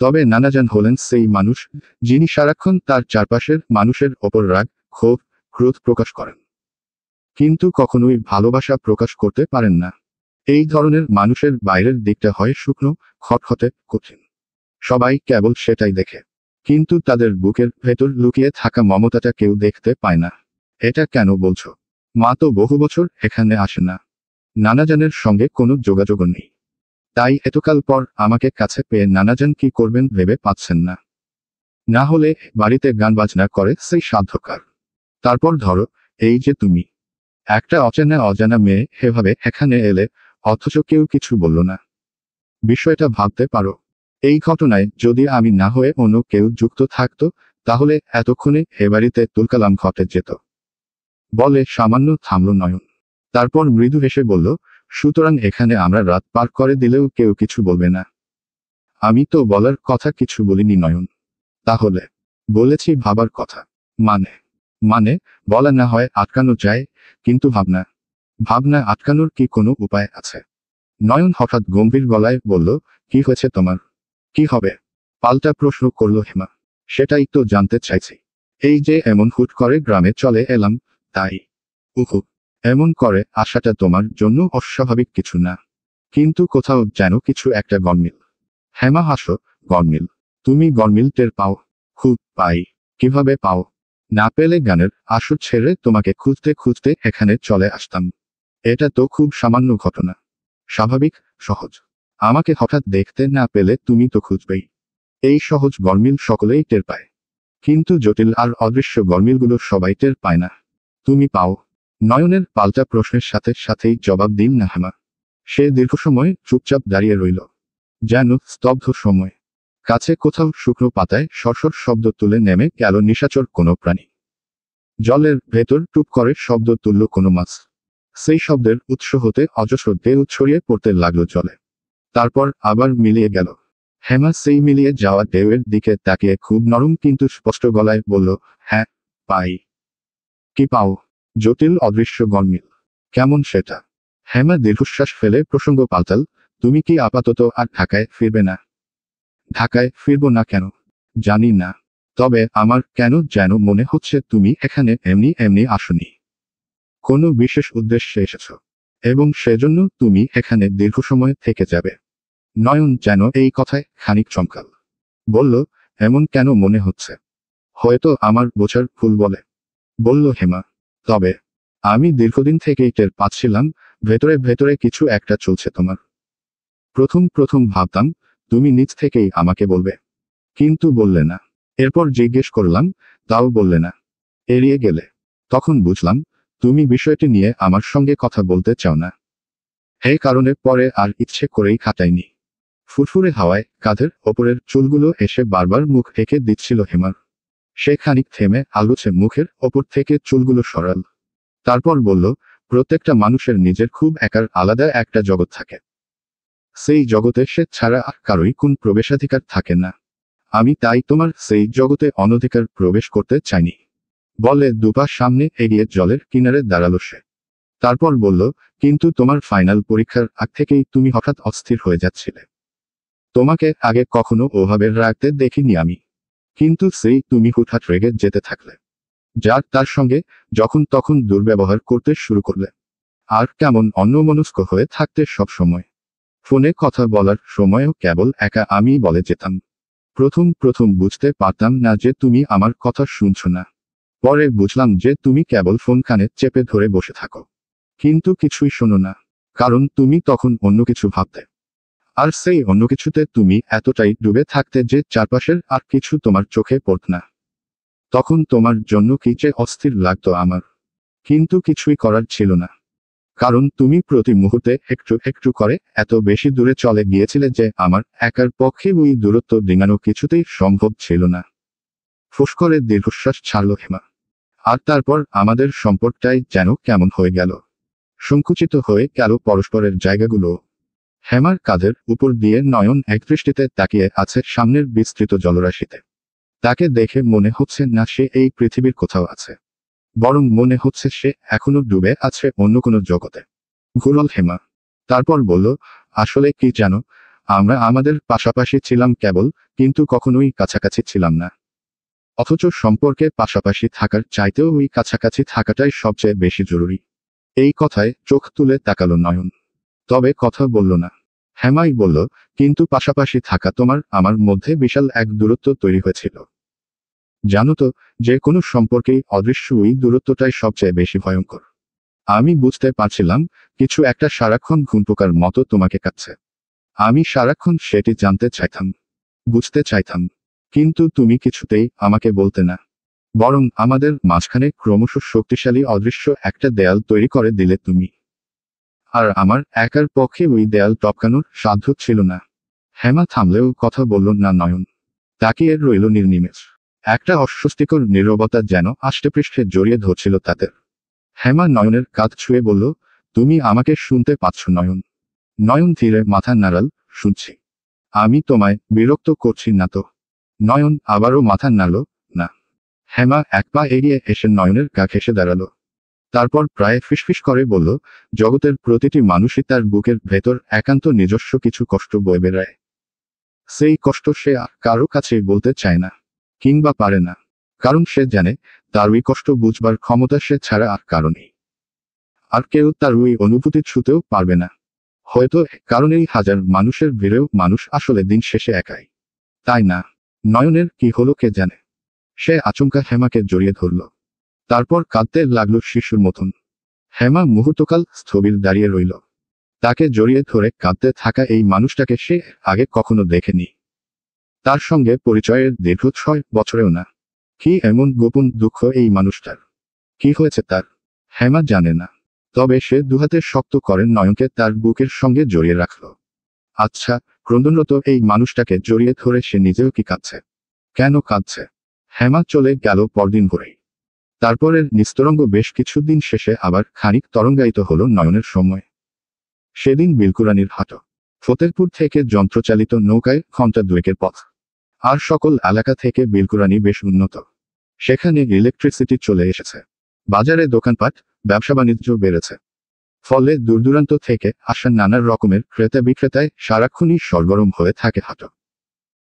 তবে নানাজান হলেন সেই মানুষ যিনি সারাক্ষণ তার চারপাশের মানুষের ওপর রাগ, ক্ষোভ, ক্রোধ প্রকাশ করেন, কিন্তু কখনোই ভালোবাসা প্রকাশ করতে পারেন না। এই ধরনের মানুষের বাইরের দিকটা হয় শুকনো, খটখটে, কঠিন। সবাই কেবল সেটাই দেখে, কিন্তু তাদের বুকের ভেতর লুকিয়ে থাকা মমতাটা কেউ দেখতে পায় না। এটা কেন বলছো? মা তো বহু বছর এখানে আসে না, নানাজানের সঙ্গে কোনো যোগাযোগও নেই। তাই এতকাল পর আমাকে কাছে পেয়ে নানাজান কি করবেন ভেবে পাচ্ছেন না। না হলে বাড়িতে গান বাজনা করে সেই সাধ্যকার। তারপর ধরো, এই যে তুমি, একটা অচেনা অজানা মেয়ে এভাবে এখানে এলে, অথচ কেউ কিছু বলল না। বিষয়টা ভাবতে পারো। এই ঘটনায় যদি আমি না হয়ে অন্য কেউ যুক্ত থাকতো, তাহলে এতক্ষণে এ বাড়িতে তুলকালাম ঘটে যেত। বলে সামান্য থামল নয়ন। তারপর মৃদু হেসে বলল, সুতরাং এখানে আমরা রাত পার করে দিলেও কেউ কিছু বলবে না। আমি তো বলার কথা কিছু বলিনি নয়ন। তাহলে? বলেছি ভাবার কথা। মানে? মানে, বলা না হয় আটকানো যায়, কিন্তু ভাবনা আটকানোর কি কোনো উপায় আছে? নয়ন হঠাৎ গম্ভীর গলায় বলল, কি হয়েছে তোমার? কি হবে? পাল্টা প্রশ্ন করল হেমা। সেটাই তো জানতে চাইছি। এই যে এমন হুট করে গ্রামে চলে এলাম, তাই। উহু, এমন করে আসাটা তোমার জন্য অস্বাভাবিক কিছু না। কিন্তু কোথাও যেন কিছু একটা গরমিল। হেমা হাসো, গরমিল? তুমি গরমিল টের পাও? খুব পাই। কিভাবে পাও? না পেলে গানের আসর ছেড়ে তোমাকে খুঁজতে খুঁজতে এখানে চলে আসতাম। এটা তো খুব সামান্য ঘটনা। স্বাভাবিক, সহজ। আমাকে হঠাৎ দেখতে না পেলে তুমি তো খুঁজবেই। এই সহজ গরমিল সকলেই টের পায়। কিন্তু জটিল আর অদৃশ্য গরমিলগুলো সবাই টের পায় না। তুমি পাও? নয়নের পাল্টা প্রশ্নের সাথে সাথেই জবাব দিন না হেমা। সে দীর্ঘ সময় চুপচাপ দাঁড়িয়ে রইল। যেন স্তব্ধ সময়। কাছে কোথাও শুকনো পাতায় সরসর শব্দ তুলে নেমে গেল নিশাচর কোনো প্রাণী। জলের ভেতর টুপ করে শব্দ তুলল কোনো মাছ। সেই শব্দের উৎস হতে অজস্র ঢেউ ছড়িয়ে পড়তে লাগলো জলে। তারপর আবার মিলিয়ে গেল। হেমা সেই মিলিয়ে যাওয়া ঢেউয়ের দিকে তাকিয়ে খুব নরম কিন্তু স্পষ্ট গলায় বলল, হ্যাঁ, পাই। কি পাও? জটিল অদৃশ্য গরমিল। কেমন সেটা? হেমা দীর্ঘশ্বাস ফেলে প্রসঙ্গ পাল্টাল, তুমি কি আপাতত আর ঢাকায় ফিরবে না? ঢাকায় ফিরব না কেন? জানি না। তবে আমার কেন যেন মনে হচ্ছে তুমি এখানে এমনি এমনি আসনি। কোনো বিশেষ উদ্দেশ্যে এসেছ। এবং সেজন্য তুমি এখানে দীর্ঘ সময় থেকে যাবে। নয়ন যেন এই কথায় খানিক চমকাল। বলল, এমন কেন মনে হচ্ছে? হয়তো আমার বোঝার ভুল বলে। বলল হেমা। তবে আমি দীর্ঘদিন থেকেই টের পাচ্ছিলাম, ভেতরে ভেতরে কিছু একটা চলছে তোমার। প্রথম প্রথম ভাবতাম তুমি নিজ থেকেই আমাকে বলবে। কিন্তু বললে না। এরপর জিজ্ঞেস করলাম, তাও বললে না। এড়িয়ে গেলে। তখন বুঝলাম, তুমি বিষয়টি নিয়ে আমার সঙ্গে কথা বলতে চাও না। এই কারণে পরে আর ইচ্ছে করেই খাটাইনি। ফুরফুরে হাওয়ায় কাঁধের ওপরের চুলগুলো এসে বারবার মুখ ঢেকে দিচ্ছিল হেমার। সে খানিক থেমে আলগোছে মুখের ওপর থেকে চুলগুলো সরাল। তারপর বলল, প্রত্যেকটা মানুষের নিজের খুব একার আলাদা একটা জগৎ থাকে। সেই জগতে সে ছাড়া আর কারোই কোন প্রবেশাধিকার থাকে না। আমি তাই তোমার সেই জগতে অনধিকার প্রবেশ করতে চাইনি। বলে দুপা সামনে এগিয়ে জলের কিনারে দাঁড়ালো সে। তারপর বলল, কিন্তু তোমার ফাইনাল পরীক্ষার আগ থেকেই তুমি হঠাৎ অস্থির হয়ে যাচ্ছিলে। তোমাকে আগে কখনো ওভাবে রাগতে দেখিনি আমি। কিন্তু সেই তুমি হুটহাট রেগে যেতে থাকলে। যার তার সঙ্গে যখন তখন দুর্ব্যবহার করতে শুরু করলে। আর কেমন অন্যমনস্ক হয়ে থাকতে সব সময়। ফোনে কথা বলার সময়ও কেবল একা আমি বলে যেতাম। প্রথম প্রথম বুঝতে পারতাম না যে তুমি আমার কথা শুনছ না। পরে বুঝলাম যে তুমি কেবল ফোন কানে চেপে ধরে বসে থাকো। কিন্তু কিছুই শোনো না। কারণ তুমি তখন অন্য কিছু ভাবতে। আর সেই অন্য কিছুতে তুমি এতটাই ডুবে থাকতে যে চারপাশের আর কিছু তোমার চোখে পড়ত না। তখন তোমার জন্য কি যে অস্থির লাগতো আমার। কিন্তু কিছুই করার ছিল না। কারণ তুমি প্রতি মুহূর্তে একটু একটু করে এত বেশি দূরে চলে গিয়েছিলে যে আমার একার পক্ষে ওই দূরত্ব ডিঙানো কিছুতেই সম্ভব ছিল না। ফুস করে দীর্ঘশ্বাস ছাড়ল হেমা। আর তারপর আমাদের সম্পর্কটাই যেন কেমন হয়ে গেল। সংকুচিত হয়ে গেল পরস্পরের জায়গাগুলো। হেমার কাঁধের উপর দিয়ে নয়ন একদৃষ্টিতে তাকিয়ে আছে সামনের বিস্তৃত জলরাশিতে। তাকে দেখে মনে হচ্ছে না সে এই পৃথিবীর কোথাও আছে। বরং মনে হচ্ছে সে এখনো ডুবে আছে অন্য কোনো জগতে। ঘুরল হেমা। তারপর বলল, আসলে কি জানো, আমরা আমাদের পাশাপাশি ছিলাম কেবল, কিন্তু কখনোই কাছাকাছি ছিলাম না। অথচ সম্পর্কে পাশাপাশি থাকার চাইতেও ওই কাছাকাছি থাকাটাই সবচেয়ে বেশি জরুরি। এই কথায় চোখ তুলে তাকালো নয়ন। তবে কথা বলল না। হেমাই বলল, কিন্তু পাশাপাশি থাকা তোমার আমার মধ্যে বিশাল এক দূরত্ব তৈরি হয়েছিল। জানো তো, যে কোনো সম্পর্কেই অদৃশ্য ওই দূরত্বটাই সবচেয়ে বেশি ভয়ঙ্কর। আমি বুঝতে পারছিলাম, কিছু একটা সারাক্ষণ ঘুমপোকার মতো তোমাকে কাটছে। আমি সারাক্ষণ সেটি জানতে চাইতাম। বুঝতে চাইতাম। কিন্তু তুমি কিছুতেই আমাকে বলতে না। বরং আমাদের মাঝখানে ক্রমশ শক্তিশালী অদৃশ্য একটা দেয়াল তৈরি করে দিলে তুমি। আর আমার একার পক্ষে ওই দেয়াল টপকানোর সাধ্য ছিল না। হেমা থামলেও কথা বলল না নয়ন। তাকিয়ে রইল নির্নিমেষ। একটা অস্বস্তিকর নীরবতা যেন আষ্টেপৃষ্ঠে জড়িয়ে ধরছিল তাদের। হেমা নয়নের কাঁধ ছুঁয়ে বলল, তুমি আমাকে শুনতে পাচ্ছ নয়ন? নয়ন ধীরে মাথা নাড়াল, শুনছি। আমি তোমায় বিরক্ত করছি না তো? নয়ন আবারও মাথা নাড়ল, না। হেমা এক পা এগিয়ে এসে নয়নের গা ঘেঁষে দাঁড়ালো। তারপর প্রায় ফিসফিস করে বলল, জগতের প্রতিটি মানুষই তার বুকের ভেতর একান্ত নিজস্ব কিছু কষ্ট বয়ে বেড়ায়। সেই কষ্ট সে আর কারো কাছেই বলতে চায় না, কিংবা পারে না। কারণ সে জানে, তার ওই কষ্ট বুঝবার ক্ষমতা সে ছাড়া আর কারো নেই। আর কেউ তার ওই অনুভূতি ছুঁতেও পারবে না। হয়তো কারণেই হাজার মানুষের ভিড়েও মানুষ আসলে দিন শেষে একাই, তাই না? নয়নের কি হলো কে জানে। সে আচমকা হেমাকে জড়িয়ে ধরল। তারপর কাঁদতে লাগলো শিশুর মতন। হেমা মুহূর্তকাল স্থবির দাঁড়িয়ে রইল। তাকে জড়িয়ে ধরে কাঁদতে থাকা এই মানুষটাকে সে আগে কখনো দেখেনি। তার সঙ্গে পরিচয়ের দীর্ঘ 6 বছরেও না। কি এমন গোপন দুঃখ এই মানুষটার? কি হয়েছে তার? হেমা জানে না। তবে সে দুহাতে শক্ত করে নয়নকে তার বুকের সঙ্গে জড়িয়ে রাখল। আচ্ছা, ক্রন্দনরত এই মানুষটাকে জড়িয়ে ধরে সে নিজেও কি কাঁদছে? কেন কাঁদছে? হেমা চলে গেল পরদিন ভোরেই। তারপরের নিস্তরঙ্গ বেশ কিছুদিন শেষে আবার খানিক তরঙ্গায়িত হলো নয়নের সময়। সেদিন বিলকুরানির হাট। ফতেরপুর থেকে যন্ত্রচালিত নৌকায় ঘণ্টা 2 পথ। আর সকল এলাকা থেকে বিলকুরানি বেশ উন্নত। সেখানে ইলেকট্রিসিটি চলে এসেছে। বাজারে দোকানপাট, ব্যবসা বাণিজ্য বেড়েছে। ফলে দূরদূরান্ত থেকে আসা নানা রকমের ক্রেতা বিক্রেতায় সারাক্ষণই সরগরম হয়ে থাকে হাট।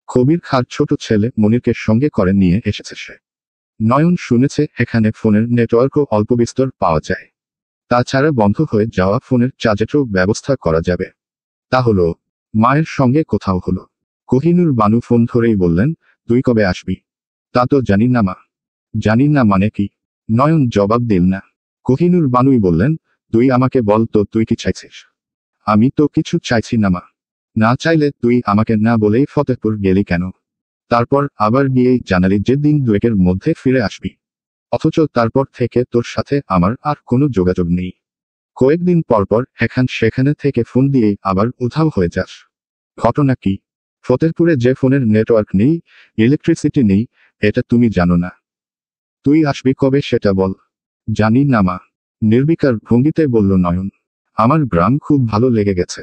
কবির খাঁর ছোট ছেলে মনিরকে সঙ্গে করে নিয়ে এসেছে সে। নয়ন শুনেছে এখানে ফোনের নেটওয়ার্কও অল্প বিস্তর পাওয়া যায়। তাছাড়া বন্ধ হয়ে যাওয়া ফোনের চার্জেরও ব্যবস্থা করা যাবে। তা হলো, মায়ের সঙ্গে কোথাও হলো। কোহিনূর বানু ফোন ধরেই বললেন, তুই কবে আসবি? তা তো জানি না মা। জানি না মানে কি? নয়ন জবাব দিল না। কোহিনূর বানুই বললেন, তুই আমাকে বল তো তুই কি চাইছিস? আমি তো কিছু চাইছি না মা। না চাইলে তুই আমাকে না বলেই ফতেহপুর গেলি কেন? তারপর আবার গিয়েই জানালি যে দিন 2-এর মধ্যে ফিরে আসবি। অথচ তারপর থেকে তোর সাথে আমার আর কোনো যোগাযোগ নেই। কয়েকদিন পরপর এখান সেখানে থেকে ফোন দিয়েই আবার উধাও হয়ে যাস। ঘটনা কি? ফতেহপুরে যে ফোনের নেটওয়ার্ক নেই, ইলেকট্রিসিটি নেই, এটা তুমি জানো না? তুই আসবি কবে সেটা বল। জানি না মা। নির্বিকার ভঙ্গিতে বলল নয়ন। আমার গ্রাম খুব ভালো লেগে গেছে।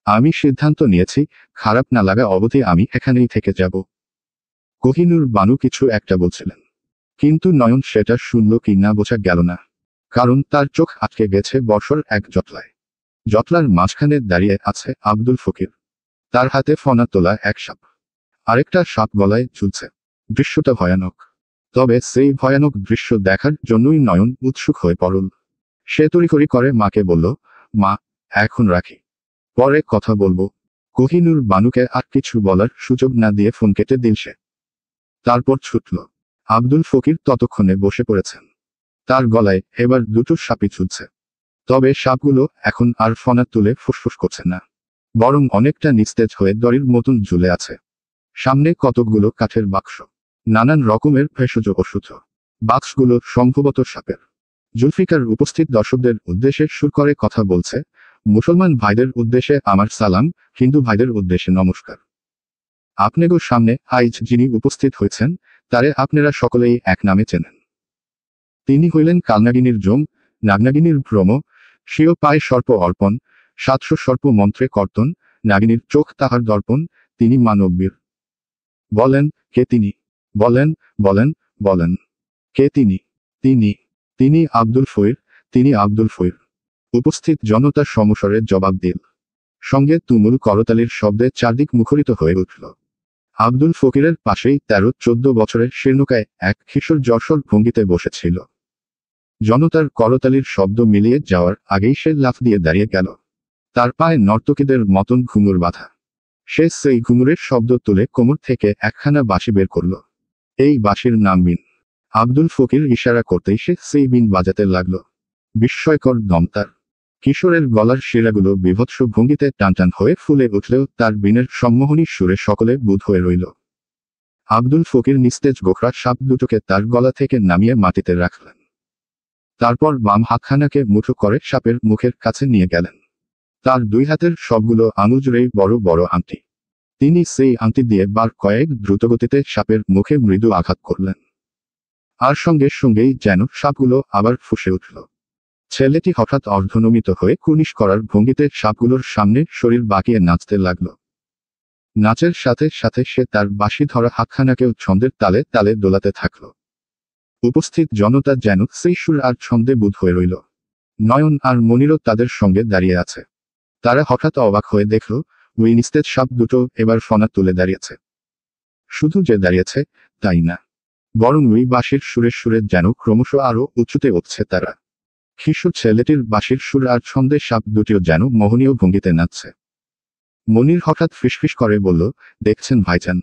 আমি সিদ্ধান্ত নিয়েছি, খারাপ না লাগা অবধি আমি এখানেই থেকে যাব। কোহিনূর বানু কিছু একটা বলছিলেন, কিন্তু নয়ন সেটা শুনল কি না বোঝা গেল না। কারণ তার চোখ আটকে গেছে বর্ষর এক জটলায়। জটলার মাঝখানে দাঁড়িয়ে আছে আব্দুল ফকির। তার হাতে ফনা তোলা এক সাপ। আরেকটা সাপ গলায় ঝুলছে। দৃশ্যটা ভয়ানক। তবে সেই ভয়ানক দৃশ্য দেখার জন্যই নয়ন উৎসুক হয়ে পড়ল। সে তড়িঘড়ি করে মাকে বলল, মা, এখন রাখি, পরে কথা বলবো। কোহিনূর বানুকে আর কিছু বলার সুযোগ না দিয়ে ফোন কেটে দিল সে। তারপর ছুটল। আব্দুল ফকির ততক্ষণে বসে পড়েছেন। তার গলায় এবার 2টো সাপই ঝুলছে। তবে সাপগুলো এখন আর ফনা তুলে ফুসফুস করছে না। বরং অনেকটা নিস্তেজ হয়ে দড়ির মতন ঝুলে আছে। সামনে কতকগুলো কাঠের বাক্স। নানান রকমের ভেষজ ওষুধ। বাক্সগুলো সম্ভবত সাপের। জুলফিকার উপস্থিত দর্শকদের উদ্দেশ্যে সুর করে কথা বলছে, মুসলমান ভাইদের উদ্দেশ্যে আমার সালাম, হিন্দু ভাইদের উদ্দেশ্যে নমস্কার। আপনেগো সামনে আইজ যিনি উপস্থিত হয়েছেন, তারে আপনারা সকলেই এক নামে চেনেন। তিনি হইলেন কালনাগিনীর জম, নাগনাগিনীর ভ্রম, স্বীয় পায়ে সর্প অর্পণ, 700 সর্প মন্ত্রে কর্তন, নাগিনীর চোখ তাহার দর্পণ, তিনি মানববীর। বলেন, কে তিনি? বলেন, বলেন, বলেন। কে তিনি? তিনি, তিনি আব্দুল ফকির, তিনি আব্দুল ফকির। উপস্থিত জনতা সমস্বরে জবাব দিল। সঙ্গে তুমুল করতালির শব্দে চারদিক মুখরিত হয়ে উঠল। আব্দুল ফকিরের পাশেই 13-14 বছরের শীর্ণকায় এক কিশোর যশোর ভঙ্গিতে বসেছিল। জনতার করতালির শব্দ মিলিয়ে যাওয়ার আগেই সে লাফ দিয়ে দাঁড়িয়ে গেল। তার পায়ে নর্তকীদের মতন ঘুঙুর বাঁধা। সে সেই ঘুঙুরের শব্দ তুলে কোমর থেকে একখানা বাঁশি বের করল। এই বাঁশির নাম বিন। আব্দুল ফকির ইশারা করতেই সে সেই বিন বাজাতে লাগল। বিস্ময়কর দম তার। কিশোরের গলার শিরাগুলো বিভৎস ভঙ্গিতে টানটান হয়ে ফুলে উঠলেও তার বিনের সম্মোহনী সুরে সকলে বুঁদ হয়ে রইল। আব্দুল ফকির নিস্তেজ গোখরা সাপ দুটোকে তার গলা থেকে নামিয়ে মাটিতে রাখলেন। তারপর বাম হাতখানাকে মুঠো করে সাপের মুখের কাছে নিয়ে গেলেন। তার 2 হাতের সবগুলো আঙুল জুড়েই বড় বড় আংটি। তিনি সেই আংটি দিয়ে বার কয়েক দ্রুতগতিতে সাপের মুখে মৃদু আঘাত করলেন। আর সঙ্গে সঙ্গেই যেন সাপগুলো আবার ফুঁসে উঠল। ছেলেটি হঠাৎ অর্ধনমিত হয়ে কুনিশ করার ভঙ্গিতে সাপগুলোর সামনে শরীর বাঁকিয়ে নাচতে লাগল। নাচের সাথে সাথে সে তার বাঁশি ধরা হাতখানাকেও ছন্দের তালে তালে দোলাতে থাকল। উপস্থিত জনতা যেন সেই সুর আর ছন্দে বুঁদ হয়ে রইল। নয়ন আর মনিরও তাদের সঙ্গে দাঁড়িয়ে আছে। তারা হঠাৎ অবাক হয়ে দেখল ওই নিস্তেজ সাপ দুটো এবার ফনা তুলে দাঁড়িয়েছে। শুধু যে দাঁড়িয়েছে তাই না, বরং ওই বাঁশির সুরে সুরে যেন ক্রমশ আরো উঁচুতে উঠছে তারা। শিশু ছেলেটির বাঁশির সুর আর ছন্দে সাপ দুটিও যেন মোহনীয় ভঙ্গিতে নাচছে। মনির হঠাৎ ফিসফিস করে বলল, দেখছেন ভাইজান,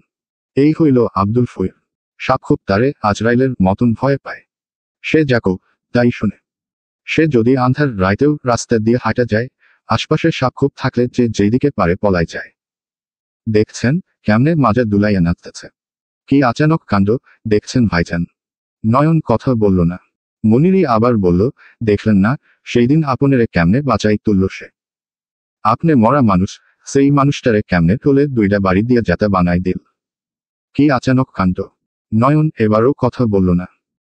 এই হইল আব্দুল ফকির। সাপ খুব তারে আজরাইলের মতন ভয় পায়। সে যাকো তাই শুনে। সে যদি আন্ধার রাইতেও রাস্তা দিয়ে হাঁটা যায়, আশপাশে সাপ খুব থাকলে যে যেদিকে পারে পলাই যায়। দেখছেন কেমনে মাজা দুলাইয়া নাচতেছে, কি আচানক কাণ্ড দেখছেন ভাইজান। নয়ন কথা বলল না। মনিরই আবার বলল, দেখলেন না সেই দিন আপনেরে কেমনে বাঁচাই তুলল সে। আপনি মরা মানুষ, সেই মানুষটারে কেমনে তোলে দুইটা বাড়ি দিয়ে যাতা বানাই দিল। কি আচানক কাণ্ড। নয়ন এবারও কথা বলল না।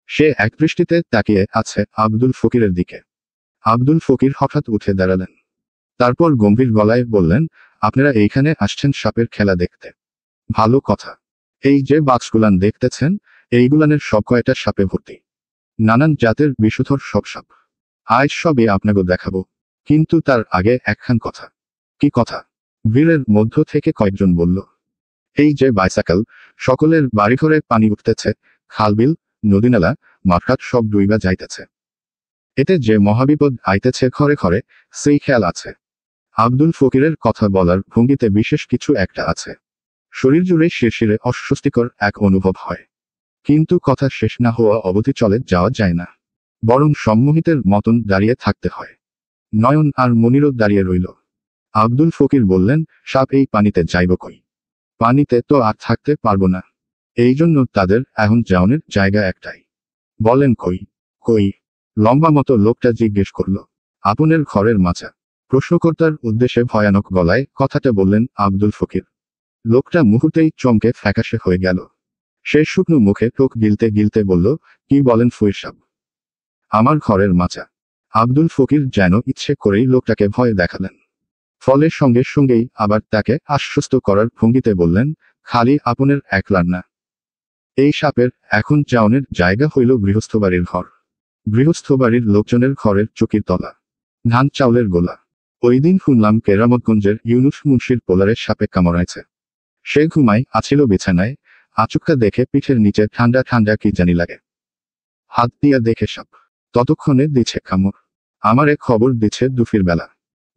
সে এক দৃষ্টিতে তাকিয়ে আছে আব্দুল ফকিরের দিকে। আব্দুল ফকির হঠাৎ উঠে দাঁড়ালেন। তারপর গম্ভীর গলায় বললেন, আপনারা এইখানে আসছেন সাপের খেলা দেখতে। ভালো কথা। এই যে বাক্সগুলান দেখতেছেন, এইগুলানের সব কয়টা সাপে ভর্তি। নানান জাতের বিষধর সব সাপ। আজ সবই আপনাকে দেখাবো, কিন্তু তার আগে একখান কথা। কি কথা? ভিড়ের মধ্য থেকে কয়েকজন বলল। এই যে বাইসাইকেল, সকলের বাড়িঘরে পানি উঠতেছে, খালবিল নদীনালা মাঠঘাট সব ডুইবা যাইতেছে। এতে যে মহাবিপদ আইতেছে ঘরে ঘরে, সেই খেয়াল আছে। আব্দুল ফকিরের কথা বলার ভঙ্গিতে বিশেষ কিছু একটা আছে। শরীর জুড়ে শিরশিরে অস্বস্তিকর এক অনুভব হয়। কিন্তু কথা শেষ না হওয়া অবধি চলে যাওয়া যায় না, বরং সম্মোহিতের মতন দাঁড়িয়ে থাকতে হয়। নয়ন আর মনিরও দাঁড়িয়ে রইল। আব্দুল ফকির বললেন, সাপ এই পানিতে যাইব কই? পানিতে তো আর থাকতে পারবো না। এই জন্য তাদের এখন যাওনের জায়গা একটাই। বলেন কই? কই? লম্বা মতো লোকটা জিজ্ঞেস করল। আপনের ঘরের মাচা। প্রশ্নকর্তার উদ্দেশ্যে ভয়ানক গলায় কথাটা বললেন আব্দুল ফকির। লোকটা মুহূর্তেই চমকে ফ্যাকাশে হয়ে গেল। সে শুকনো মুখে টোক গিলতে গিলতে বলল, কি বলেন ফকির সাহেব? আমার ঘরের মাচা। আব্দুল ফকির যেন ইচ্ছে করেই লোকটাকে ভয় দেখালেন। ফলে সঙ্গে সঙ্গেই আবার তাকে আশ্বস্ত করার ভঙ্গিতে বললেন, খালি আপনের একলার না। এই সাপের এখন যাওনের জায়গা হইল গৃহস্থবাড়ির ঘর। গৃহস্থবাড়ির লোকজনের ঘরের চকির তলা, ধান চাউলের গোলা। ওই দিন শুনলাম কেরামতগঞ্জের ইউনুস মুন্সির পোলারে সাপে কামড়াইছে। সে ঘুমায় আছিল বিছানায়, আচুক্কা দেখে পিঠের নিচে ঠান্ডা ঠান্ডা কি জানি লাগে। হাত দিয়া দেখে সাপ, ততক্ষণে দিছে কামড়। আমারে খবর দিছে দুপুর বেলা।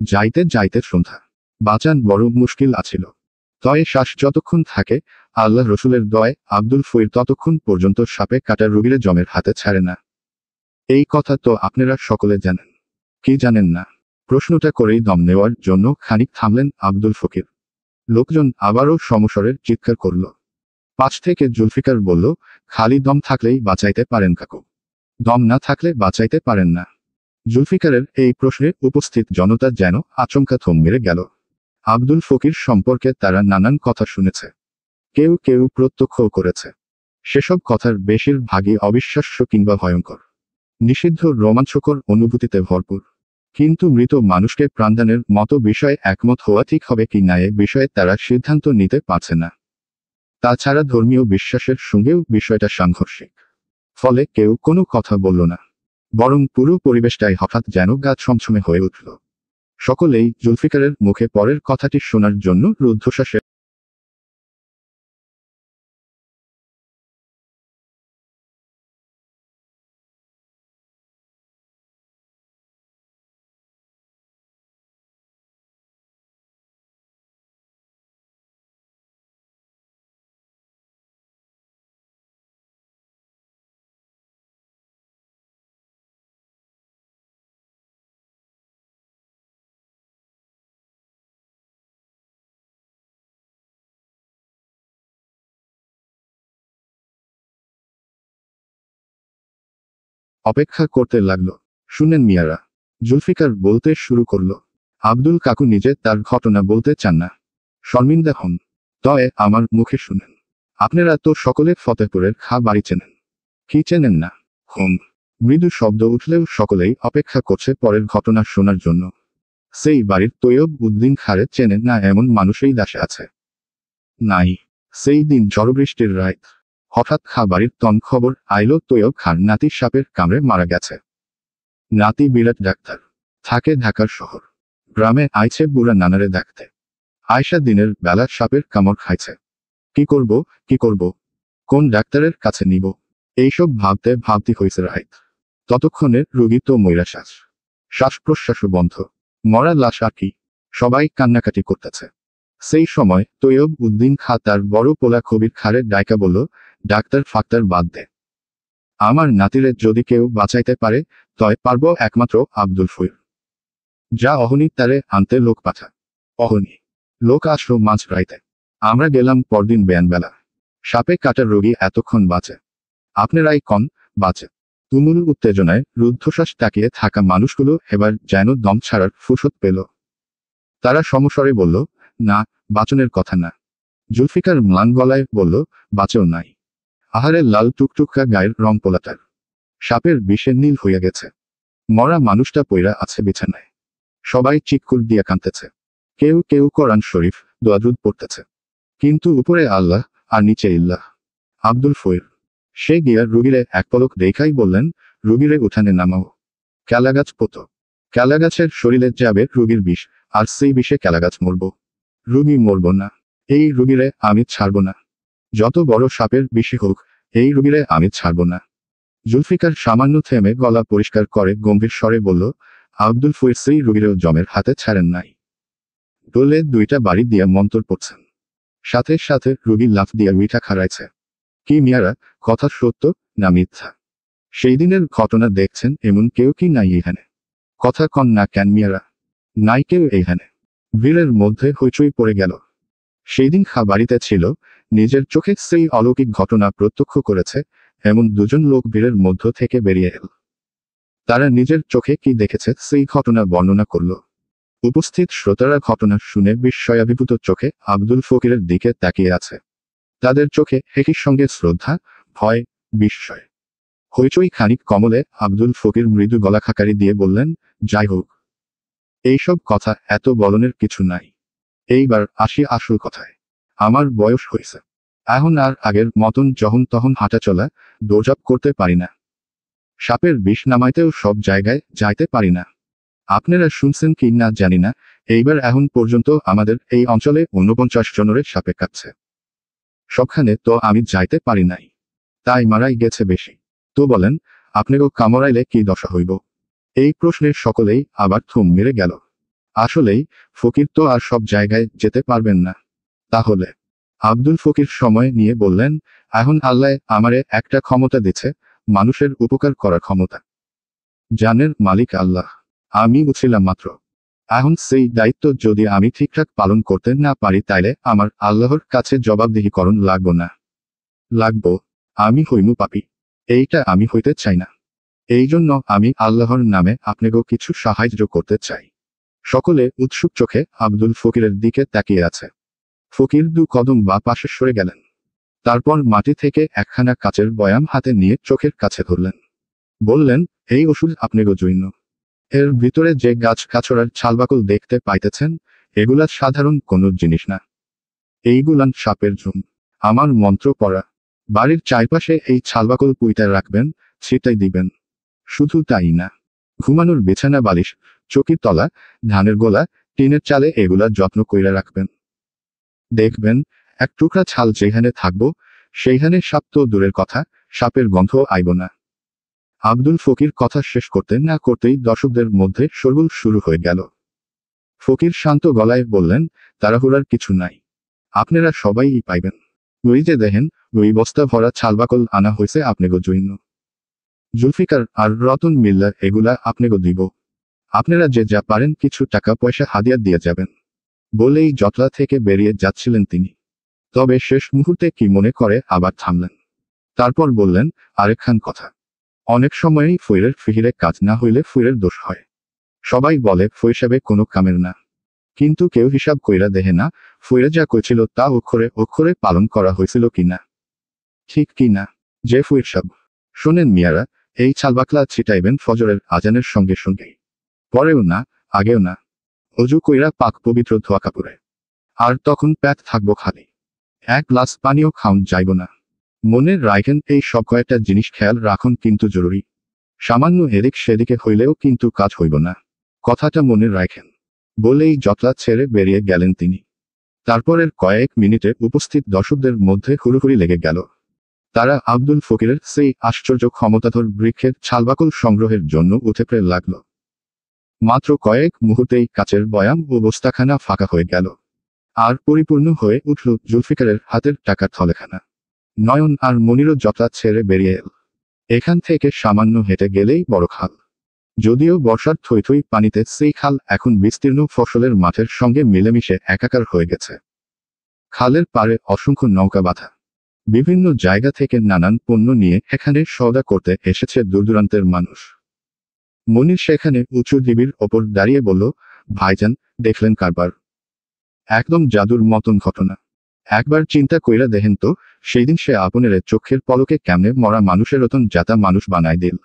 যাইতে যাইতে সন্ধ্যা। বাঁচান বড় মুশকিল আছিল। তয়ে শ্বাস যতক্ষণ থাকে, আল্লাহ রসুলের দয় আব্দুল ফকির ততক্ষণ পর্যন্ত সাপে কাটা রুগীরে জমের হাতে ছাড়ে না। এই কথা তো আপনারা সকলে জানেন। কি জানেন না? প্রশ্নটা করেই দম নেওয়ার জন্য খানিক থামলেন আব্দুল ফকির। লোকজন আবারও সমস্বরের চিৎকার করল। পাশ থেকে জুলফিকার বলল, খালি দম থাকলেই বাঁচাইতে পারেন কাকু, দম না থাকলে বাঁচাইতে পারেন না। জুলফিকারের এই প্রশ্নে উপস্থিত জনতা যেন আচমকা থম মেরে গেল। আব্দুল ফকির সম্পর্কে তারা নানান কথা শুনেছে, কেউ কেউ প্রত্যক্ষও করেছে। সেসব কথার বেশিরভাগই অবিশ্বাস্য কিংবা ভয়ঙ্কর, নিষিদ্ধ রোমাঞ্চকর অনুভূতিতে ভরপুর। কিন্তু মৃত মানুষকে প্রাণদানের মতো বিষয়ে একমত হওয়া ঠিক হবে কি না এ বিষয়ে তারা সিদ্ধান্ত নিতে পারছে না। তাছাড়া ধর্মীয় বিশ্বাসের সঙ্গেও বিষয়টা সাংঘর্ষিক। ফলে কেউ কোনো কথা বলল না, বরং পুরো পরিবেশটাই হঠাৎ যেন গা ছমছমে হয়ে উঠল। সকলেই জুলফিকারের মুখে পরের কথাটি শোনার জন্য রুদ্ধশ্বাসে অপেক্ষা করতে লাগলো। শুনেন মিয়ারা, জুলফিকার বলতে শুরু করল। আব্দুল কাকু নিজে তার ঘটনা বলতে চান না, শর্মিন্দা হন। তয়ে আমার মুখে শুনেন। আপনারা তো সকলে ফতেপুরের খা বাড়ি চেনেন, কি চেনেন না? হুম, মৃদু শব্দ উঠলেও সকলেই অপেক্ষা করছে পরের ঘটনা শোনার জন্য। সেই বাড়ির তৈয়ব উদ্দিন খারে চেনে না এমন মানুষই দাসে আছে? নাই। সেই দিন ঝড়বৃষ্টির রাত। হঠাৎ খা বাড়ির তন খবর আইলো তৈয়ব খান নাতি সাপের কামড়ে মারা গেছে। নাতি বিরাট ডাক্তার, থাকে ঢাকার শহর। গ্রামে আইছে বুড়া নানারে দেখতে। আয়সা দিনের বেলা সাপের কামড় খাইছে। কি করব? কোন ডাক্তারের কাছে নিব? এইসব ভাবতে ভাবতে হইছে রাত। ততক্ষণে রোগী তো মইরা শ্বাস প্রশ্বাসও বন্ধ। মরা লাশ আর কি। সবাই কান্নাকাটি করতেছে। সেই সময় তৈয়ব উদ্দিন খা তার বড় পোলা কবির খারে ডাইকা বলল, ডাক্তার ফাক্তার বাদ দে। আমার নাতিরে যদি কেউ বাঁচাইতে পারে তয় পারব একমাত্র আব্দুল ফইর। যা অহনি তারে আনতে লোক পাঠা। অহনি লোক আসলো মাঝ রাইতে। আমরা গেলাম পরদিন বেলা। সাপে কাটার রোগী এতক্ষণ বাঁচে? আপনারাই কন বাঁচে? তুমুল উত্তেজনায় রুদ্ধশ্বাস তাকিয়ে থাকা মানুষগুলো এবার যেন দম ছাড়ার ফুরসত পেল। তারা সমস্বরে বলল, না, বাঁচনের কথা না। জুলফিকার ম্লান গলায় বলল, বাঁচেও নাই। আহারে লাল টুকটুকা গায়ের রং পোলাটার। সাপের বিষে নীল হইয়া গেছে। মরা মানুষটা পইরা আছে বিছানায়। সবাই চিৎকুর দিয়া কাঁদতেছে। কেউ কেউ কোরআন শরীফ দোয়াদরুদ পড়তেছে। কিন্তু উপরে আল্লাহ আর নিচে ইল্লাহ। আব্দুল ফইর। সে গিয়া রুগীরে এক পলক দেখাই বললেন, রুগীরে উঠানে নামাও। ক্যালাগাছ পোতো। ক্যালাগাছের শরীরে যাবে রুগীর বিষ, আর সেই বিষে ক্যালাগাছ মরব। রুগী মরব না। এই রুগীরে আমি ছাড়ব না। যত বড় সাপের বিষে হোক, এই রুগীরে আমি ছাড়ব না। জুলফিকার সামান্য থেমে গলা পরিষ্কার করে গম্ভীর স্বরে বলল, আব্দুল ফইর সেই রুগীরেও জমের হাতে ছাড়েন নাই। দোলে দুইটা বাড়ি দিয়া মন্তর পড়ছেন। সাথে সাথে রুগী লাফ দিয়া উইঠা খাড়াইছে। কি মিয়ারা, কথা সত্য না মিথ্যা? সেই দিনের ঘটনা দেখছেন এমন কেউ কি নাই এখানে? কথা কন না কেন মিয়ারা? নাই কেউ এইখানে। ভিড়ের মধ্যে হইচই পড়ে গেল। সেই দিন খা বাড়িতে ছিল, নিজের চোখে সেই অলৌকিক ঘটনা প্রত্যক্ষ করেছে এমন দুজন লোক ভিড়ের মধ্য থেকে বেরিয়ে এল। তারা নিজের চোখে কি দেখেছে সেই ঘটনা বর্ণনা করল। উপস্থিত শ্রোতারা ঘটনা শুনে বিস্ময়াভিভূত চোখে আব্দুল ফকিরের দিকে তাকিয়ে আছে। তাদের চোখে একই সঙ্গে শ্রদ্ধা, ভয়, বিস্ময়। হইচই খানিক কমলে আব্দুল ফকির মৃদু গলা খাকারি দিয়ে বললেন, যাই হোক, এইসব কথা এত বলনের কিছু নাই। এইবার আসি আসল কথায়। আমার বয়স হয়েছে। এখন আর আগের মতন যখন তখন হাঁটা চলা, দৌড়ঝাঁপ করতে পারি না। সাপের বিষ নামাইতেও সব জায়গায় যাইতে পারি না। আপনারা শুনছেন কি না জানি না, এইবার এখন পর্যন্ত আমাদের এই অঞ্চলে 49 জনের সাপে কাটছে। সবখানে তো আমি যাইতে পারি নাই। তাই মারাই গেছে বেশি। তো বলেন, আপনাকেও কামড়াইলে কি দশা হইব? এই প্রশ্নের সকলেই আবার থুম মেরে গেল। আসলেই ফকির তো আর সব জায়গায় যেতে পারবেন না। তাহলে আব্দুল ফকির সময় নিয়ে বললেন, এখন আল্লাহ আমারে একটা ক্ষমতা দিচ্ছে, মানুষের উপকার করার ক্ষমতা। জানের মালিক আল্লাহ। আমি উছিলাম মাত্র। এখন সেই দায়িত্ব যদি আমি ঠিকঠাক পালন করতে না পারি তাইলে আমার আল্লাহর কাছে জবাবদিহিকরণ লাগবো না। লাগবো। আমি হইমু পাপী। এইটা আমি হইতে চাই না। এই জন্য আমি আল্লাহর নামে আপনাকেও কিছু সাহায্য করতে চাই। সকলে উৎসুক চোখে আব্দুল ফকিরের দিকে তাকিয়ে আছে। ফকির 2 কদম বা পাশে সরে গেলেন। তারপর মাটি থেকে একখানা কাচের বয়াম হাতে নিয়ে চোখের কাছে ধরলেন। বললেন, এই ওষুধ আপনাগো জন্য। এর ভিতরে যে গাছ কাছড়ার ছালবাকল দেখতে পাইতেছেন, এগুলা সাধারণ কোনো জিনিস না। এইগুলান সাপের জুম। আমার মন্ত্র পড়া। বাড়ির চারপাশে এই ছালবাকল পুইতা রাখবেন, ছিটাই দিবেন। শুধু তাই না, ঘুমানোর বিছানা বালিশ, চকির তলা, ধানের গোলা, টিনের চালে এগুলা যত্ন কইরা রাখবেন। দেখবেন, এক টুকরা ছাল যেখানে থাকবো, সেইখানে সাপ তো দূরের কথা, সাপের গন্ধ আইব না। আব্দুল ফকির কথা শেষ করতে না করতেই দর্শকদের মধ্যে শোরগোল শুরু হয়ে গেল। ফকির শান্ত গলায় বললেন, তাড়াহুড়ার কিছু নাই। আপনারা সবাই পাইবেন। ওই যে দেখেন, ওই বস্তা ভরা ছালবাকল আনা হয়েছে আপনাগো জন্য। জুলফিকার আর রতন মিল্লা এগুলা আপনাগো দিব। আপনারা যে যা পারেন কিছু টাকা পয়সা হাদিয়া দিয়ে যাবেন। বলেই জটলা থেকে বেরিয়ে যাচ্ছিলেন তিনি। তবে শেষ মুহূর্তে কি মনে করে আবার থামলেন। তারপর বললেন, আরেকখান কথা। অনেক সময়ই ফইরের ফিহিরে কাজ না হইলে ফুইরের দোষ হয়। সবাই বলে ফৈসাবে কোনো কামের না। কিন্তু কেউ হিসাব কইরা দেহে না, ফইরে যা কইছিল তা অক্ষরে অক্ষরে পালন করা হয়েছিল কিনা। ঠিক কি না? যে ফুইর সাব। শোনেন মিয়ারা, এই ছালবাকলা ছিটাইবেন ফজরের আজানের সঙ্গে সঙ্গেই। পরেও না, আগেও না। অজু কইরা পাক পবিত্র ধোয়া কাপড়ে। আর তখন পেট থাকবো খালি। এক গ্লাস পানিও খাউন যাইব না। মনে রাখেন এই সব কয়েকটা জিনিস খেয়াল রাখুন কিন্তু জরুরি। সামান্য এদিক সেদিকে হইলেও কিন্তু কাজ হইব না। কথাটা মনে রাখেন। বলেই জটলা ছেড়ে বেরিয়ে গেলেন তিনি। তারপরের কয়েক মিনিটে উপস্থিত দর্শকদের মধ্যে হুড়োহুড়ি লেগে গেল। তারা আব্দুল ফকিরের সেই আশ্চর্য ক্ষমতাধর বৃক্ষের ছালবাকল সংগ্রহের জন্য উঠে পড়ে লাগল। মাত্র কয়েক মুহূর্তেই কাচের বয়াম ও বস্তাখানা ফাঁকা হয়ে গেল। আর পরিপূর্ণ হয়ে উঠল জুলফিকারের হাতের টাকার থলেখানা। নয়ন আর মনিরও জটলা ছেড়ে বেরিয়ে এল। এখান থেকে সামান্য হেঁটে গেলেই বড় খাল। যদিও বর্ষার থই থই পানিতে সেই খাল এখন বিস্তীর্ণ ফসলের মাঠের সঙ্গে মিলেমিশে একাকার হয়ে গেছে। খালের পাড়ে অসংখ্য নৌকা বাঁধা। বিভিন্ন জায়গা থেকে নানান পণ্য নিয়ে এখানে সওদা করতে এসেছে দূরদূরান্তের মানুষ। মনির সেখানে উঁচু ঢিবির ওপর দাঁড়িয়ে বলল, ভাইজান, দেখলেন কারবার? একদম জাদুর মতন ঘটনা। একবার চিন্তা কইরা দেখেন তো, সেই দিন সে আপনের চোখের পলকে কেমনে মরা মানুষের রতন জাতা মানুষ বানায় দিল।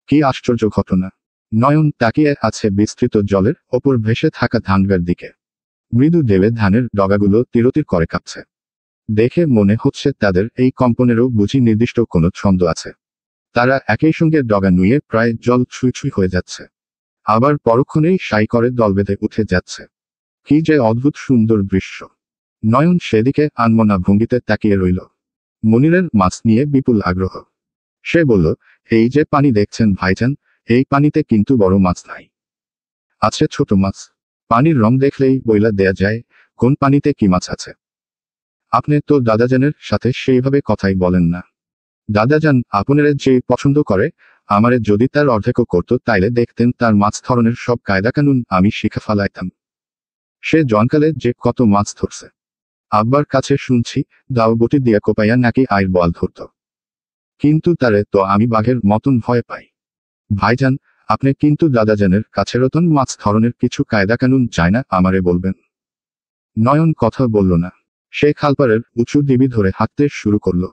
কি আশ্চর্য ঘটনা। নয়ন তাকিয়ে আছে বিস্তৃত জলের ওপর ভেসে থাকা ধানগার দিকে। মৃদু দেবে ধানের ডগাগুলো তিরতির করে কাঁপছে। দেখে মনে হচ্ছে তাদের এই কম্পনেরও বুঝি নির্দিষ্ট কোনো ছন্দ আছে। তারা একই সঙ্গে ডগা নুয়ে প্রায় জল ছুঁই ছুঁই হয়ে যাচ্ছে। আবার পরক্ষণেই সাই করে দল বেঁধে উঠে যাচ্ছে। কি যে অদ্ভুত সুন্দর দৃশ্য। নয়ন সেদিকে আনমনা ভঙ্গিতে তাকিয়ে রইল। মনিরের মাছ নিয়ে বিপুল আগ্রহ। সে বলল, এই যে পানি দেখছেন ভাইজান, এই পানিতে কিন্তু বড় মাছ নাই। আছে ছোট মাছ। পানির রং দেখলেই বইলা দেয়া যায় কোন পানিতে কি মাছ আছে। আপনি তো দাদাজানের সাথে সেইভাবে কথাই বলেন না। দাদাজান আপনারে যে পছন্দ করে, আমারে যদি তার অর্ধেকও করতো তাইলে দেখতেন তার মাছ ধরনের সব কায়দা কানুন আমি শিখে ফালাইতাম। সে জনকালে যে কত মাছ ধরছে। আব্বার কাছে শুনছি দাও বটি দিয়া কোপাইয়া নাকি আইর বল ধরত। কিন্তু তারে তো আমি বাঘের মতন ভয় পাই। ভাইজান, আপনি কিন্তু দাদাজানের কাছে রতন মাছ ধরনের কিছু কায়দা কানুন চায় না আমারে বলবেন। নয়ন কথা বলল না। সে খালপাড়ের উঁচু ডিবি ধরে হাঁটতে শুরু করল।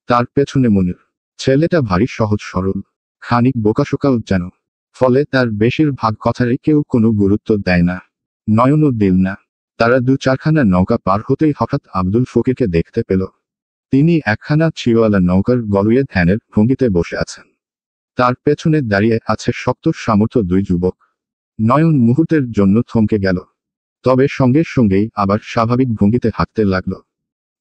তার পেছনে মনির। ছেলেটা ভারী সহজ সরল, খানিক বোকাশোকাও যেন। ফলে তার বেশিরভাগ কথারই কেউ কোনো গুরুত্ব দেয় না। নয়নও দিল না। তারা দু চারখানা নৌকা পার হতেই হঠাৎ আব্দুল ফকিরকে দেখতে পেল। তিনি একখানা ছিওয়ালা নৌকার গলুয়ে ধ্যানের ভঙ্গিতে বসে আছেন। তার পেছনে দাঁড়িয়ে আছে শক্ত সামর্থ্য দুই যুবক। নয়ন মুহূর্তের জন্য থমকে গেল। তবে সঙ্গে সঙ্গেই আবার স্বাভাবিক ভঙ্গিতে হাঁটতে লাগল।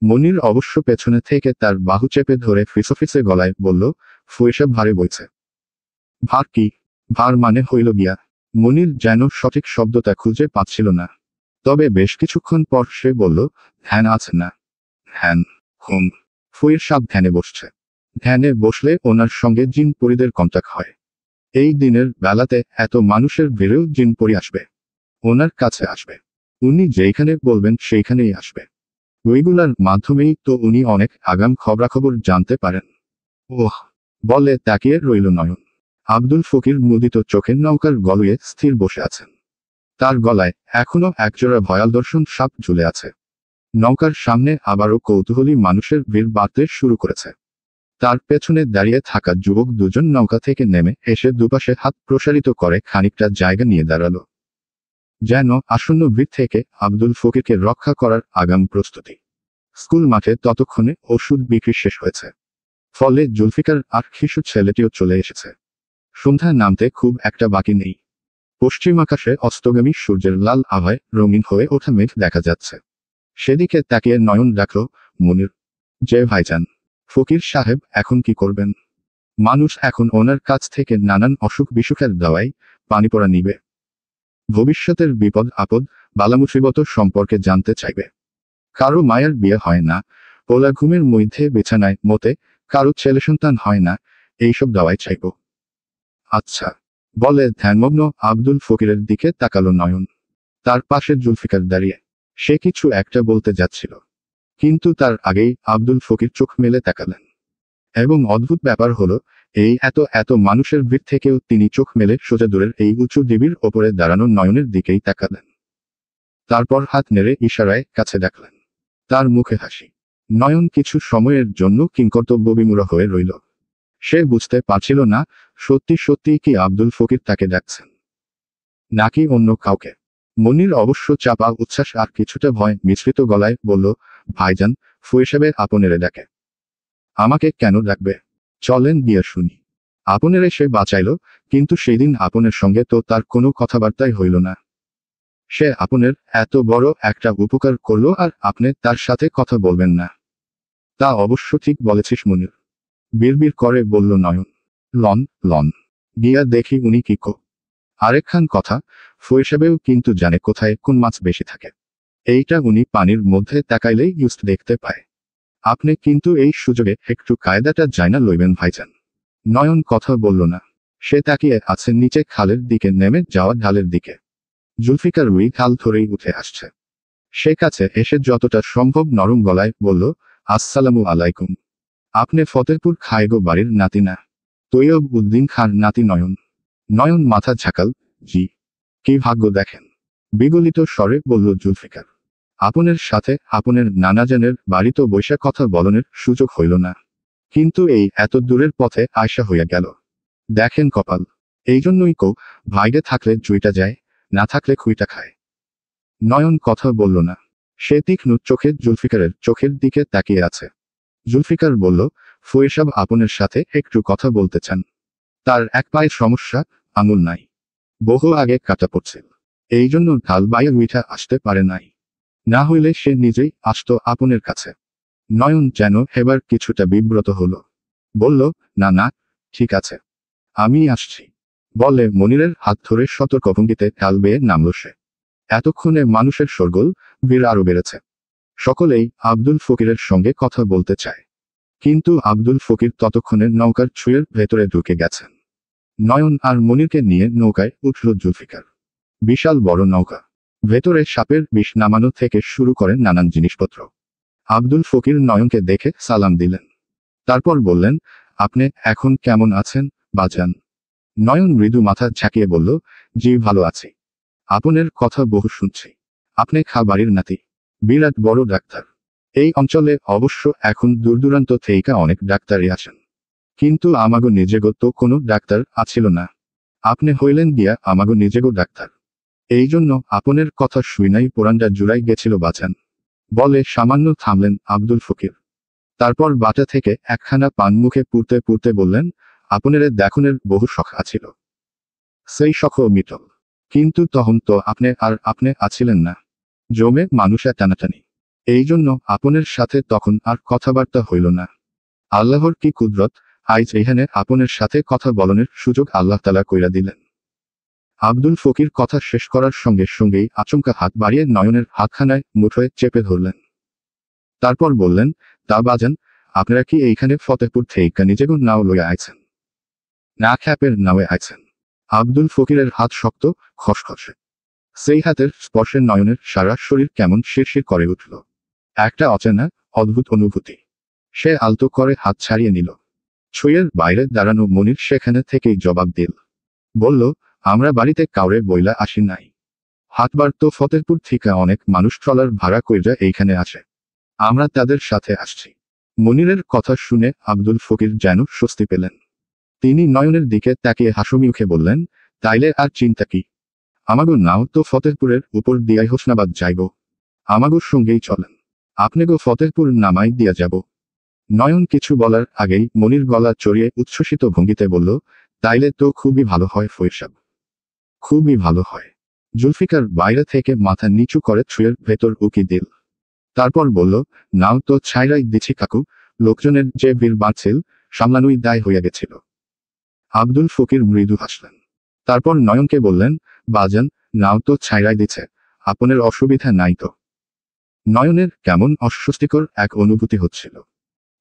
মনির অবশ্য পেছনে থেকে তার বাহু চেপে ধরে ফিসফিসে গলায় বলল, ফুয়েসা ভারে বইছে। ভার কি? ভার মানে হইল গিয়া। মনির যেন সঠিক শব্দটা খুঁজে পাচ্ছিল না। তবে বেশ কিছুক্ষণ পর সে বলল, ধ্যান আছে না? ধ্যান? হুম। ফুয়ের সাপ ধ্যানে বসছে। ধ্যানে বসলে ওনার সঙ্গে জিন পরিদের কন্টাক্ট হয়। এই দিনের বেলাতে এত মানুষের ভিড়েও জিন পরি আসবে। ওনার কাছে আসবে। উনি যেইখানে বলবেন সেইখানেই আসবে। ওইগুলার মাধ্যমেই তো উনি অনেক আগাম খবরাখবর জানতে পারেন। ওহ! বলে তাকিয়ে রইল নয়ন। আব্দুল ফকির মুদিত চোখের নৌকার গলুয়ে স্থির বসে আছেন। তার গলায় এখনো একজোড়া ভয়াল দর্শন সাপ ঝুলে আছে। নৌকার সামনে আবারও কৌতূহলী মানুষের ভিড় বাড়তে শুরু করেছে। তার পেছনে দাঁড়িয়ে থাকা যুবক দুজন নৌকা থেকে নেমে এসে দুপাশে হাত প্রসারিত করে খানিকটা জায়গা নিয়ে দাঁড়ালো। যেন আসন্ন ভিড় থেকে আব্দুল ফকিরকে রক্ষা করার আগাম প্রস্তুতি। স্কুল মাঠে ততক্ষণে ওষুধ বিক্রি শেষ হয়েছে। ফলে জুলফিকার আর শিশু ছেলেটিও চলে এসেছে। সন্ধ্যা নামতে খুব একটা বাকি নেই। পশ্চিম আকাশে অস্তগামী সূর্যের লাল আভায় রঙিন হয়ে ওঠা মেঘ দেখা যাচ্ছে। সেদিকে তাকিয়ে নয়ন ডাকল, মনির। যে ভাইজান। ফকির সাহেব এখন কি করবেন? মানুষ এখন ওনার কাছ থেকে নানান অসুখ বিসুখের দাওয়াই, পানিপড়া নিবে। ভবিষ্যতের বিপদ আপদ, বালামুসিবত সম্পর্কে জানতে চাইবে। কারো মায়ের বিয়ে হয় না, পোলা ঘুমের মধ্যে বিছানায় মতে, কারো ছেলে সন্তান হয় না, এইসব দাওয়াই চাইব। আচ্ছা। বলে ধ্যানমগ্ন আব্দুল ফকিরের দিকে তাকালো নয়ন। তার পাশে জুলফিকার দাঁড়িয়ে। সে কিছু একটা বলতে যাচ্ছিল। কিন্তু তার আগেই আব্দুল ফকির চোখ মেলে তাকালেন। এবং অদ্ভুত ব্যাপার হলো, এই এত এত মানুষের ভিড় থেকেও তিনি চোখ মেলে সোজা দূরের এই উঁচু ডিবির ওপরে দাঁড়ানো নয়নের দিকেই তাকালেন। তারপর হাত নেড়ে ইশারায় কাছে ডাকলেন। তার মুখে হাসি। নয়ন কিছু সময়ের জন্য কিংকর্তব্যবিমূঢ় হয়ে রইল। সে বুঝতে পারছিল না সত্যি সত্যি কি আব্দুল ফকির তাকে ডাকছেন নাকি অন্য কাউকে। মনির অবশ্য চাপা উচ্ছ্বাস আর কিছুটা ভয় মিশ্রিত গলায় বলল, ভাইজান, ফুয়ে সাহেব আপনেরে ডাকে। আমাকে কেন ডাকবে? চলেন গিয়ে শুনি। আপনেরে সে বাঁচাইল, কিন্তু সেদিন আপনের সঙ্গে তো তার কোনো কথাবার্তাই হইল না। সে আপনের এত বড় একটা উপকার করল আর আপনি তার সাথে কথা বলবেন না? তা অবশ্য ঠিক বলেছিস মনির, বিড়বিড় করে বলল নয়ন। লন লন গিয়া দেখি উনি কি কো। আরেকখান কথা, ফুয়ে সাহেবও কিন্তু জানে কোথায় কোন মাছ বেশি থাকে। এইটা উনি পানির মধ্যে তাকাইলেই ইউস্ট দেখতে পায়। আপনি কিন্তু এই সুযোগে একটু কায়দাটা জানা লইবেন ভাইজান। নয়ন কথা বলল না। সে তাকিয়ে আছে নিচে খালের দিকে নেমে যাওয়া ঢালের দিকে। জুলফিকার রুই খাল ধরেই উঠে আসছে। সে কাছে এসে যতটা সম্ভব নরম গলায় বলল, আসসালামু আলাইকুম। আপনি ফতেহপুর খায়গো বাড়ির নাতি না? তৈয়ব উদ্দিন খান নাতি নয়ন। নয়ন মাথা ঝাঁকাল, জি। কি ভাগ্য দেখেন, বিগলিত স্বরে বলল জুলফিকার। আপনের সাথে আপনের নানাজানের বাড়ি তো বৈশা কথা বলনের সুযোগ হইল না, কিন্তু এই এত দূরের পথে আয়সা হইয়া গেল। দেখেন কপাল, এই জন্যই কো, ভাইগে থাকলে জুইটা যায়, না থাকলে খুইটা খায়। নয়ন কথা বলল না। সে তীক্ষ্ণ চোখে জুলফিকারের চোখের দিকে তাকিয়ে আছে। জুলফিকার বলল, ফুয়ে সাহেব আপনের সাথে একটু কথা বলতে চান। তার এক পায়ের সমস্যা, আঙুল নাই। বহু আগে কাটা পড়ছিল, এই জন্য ঢাল বাইয়ে উঠা আসতে পারে নাই। না হইলে সে নিজেই আসতো আপনের কাছে। নয়ন যেন এবার কিছুটা বিব্রত হল। বলল, না না, ঠিক আছে, আমি আসছি বলে মনিরের হাত ধরে সতর্ক ভঙ্গিতে ঢাল বেয়ে নামল সে। এতক্ষণে মানুষের শোরগোল, ভিড় আরো বেড়েছে। সকলেই আব্দুল ফকিরের সঙ্গে কথা বলতে চায়, কিন্তু আব্দুল ফকির ততক্ষণে নৌকার ছুঁয়ের ভেতরে ঢুকে গেছেন। নয়ন আর মনিরকে নিয়ে নৌকায় উঠল জুলফিকার। বিশাল বড় নৌকা, ভেতরে সাপের বিষ নামানো থেকে শুরু করে নানান জিনিসপত্র। আব্দুল ফকির নয়নকে দেখে সালাম দিলেন। তারপর বললেন, আপনি এখন কেমন আছেন বাজান? নয়ন মৃদু মাথা ঝাঁকিয়ে বলল, জি ভালো আছি। আপনের কথা বহু শুনছি। আপনি খাবারের নাতি, বিরাট বড় ডাক্তার। এই অঞ্চলে অবশ্য এখন দূরদূরান্ত থেকে অনেক ডাক্তারই আছেন, কিন্তু আমাগো নিজেগো তো কোনো ডাক্তার আছিল না। আপনি হইলেন গিয়া আমাগো নিজেগো ডাক্তার। এই জন্য আপনের কথা শুইনাই পোড়ানটা জুড়াই গেছিল বাঁচান বলে সামান্য থামলেন আব্দুল ফকির। তারপর বাটা থেকে একখানা পান মুখে পুড়তে পুড়তে বললেন, আপনেরে দেখনের বহু শখ আছিল। সেই শখও মিটল, কিন্তু তখন তো আপনি আছিলেন না। জমে মানুষে টানাটানি, এই জন্য আপনের সাথে তখন আর কথাবার্তা হইল না। আল্লাহর কি কুদরত, আইজ এখানে আপনের সাথে কথা বলনের সুযোগ আল্লাহ তাআলা কইরা দিলেন। আব্দুল ফকির কথা শেষ করার সঙ্গে সঙ্গেই আচমকা হাত বাড়িয়ে নয়নের হাতখানায় মুঠোয় চেপে ধরলেন। তারপর বললেন, তা বাজান, আপনারা কি এইখানে ফতেহপুর থেকে নিজেগো নাও লইয়া আইছেন, না খ্যাপের নাওয়ে আইছেন? আব্দুল ফকিরের হাত শক্ত, খসখসে। সেই হাতের স্পর্শে নয়নের সারা শরীর কেমন শিরশির করে উঠল। একটা অচেনা, অদ্ভুত অনুভূতি। সে আলতো করে হাত ছাড়িয়ে নিল। ছুঁয়ের বাইরে দাঁড়ানো মনির সেখানে থেকেই জবাব দিল। বলল, আমরা বাড়িতে কাউরে বইলা আসি নাই। হাটবার তো ফতেহপুর থেকে অনেক মানুষ ট্রলার ভাড়া কইরা এইখানে আসে, আমরা তাদের সাথে আসছি। মনিরের কথা শুনে আব্দুল ফকির যেন স্বস্তি পেলেন। তিনি নয়নের দিকে তাকিয়ে হাসিমুখে বললেন, তাইলে আর চিন্তা কি? আমাগো নাও তো ফতেহপুরের উপর দিয়াই হোসনাবাদ যাইব। আমাগোর সঙ্গেই চলেন, আপনেগো ফতেহপুর নামাই দিয়া যাব। নয়ন কিছু বলার আগেই মনির গলা চড়িয়ে উচ্ছ্বসিত ভঙ্গিতে বলল, তাইলে তো খুবই ভালো হয় ফুয়ে সাহেব, খুবই ভালো হয়। জুলফিকার বাইরে থেকে মাথা নিচু করে ছুঁয়ের ভেতর উকি দিল। তারপর বলল, নাও তো ছাইরাই দিছি কাকু, লোকজনের যে ভিড় বাড়ছিল, সামলানোই দায় হইয়া গেছিল। আব্দুল ফকির মৃদু হাসলেন। তারপর নয়নকে বললেন, বাজান, নাও তো ছাইরাই দিছে, আপনের অসুবিধা নাই তো? নয়নের কেমন অস্বস্তিকর এক অনুভূতি হচ্ছিল।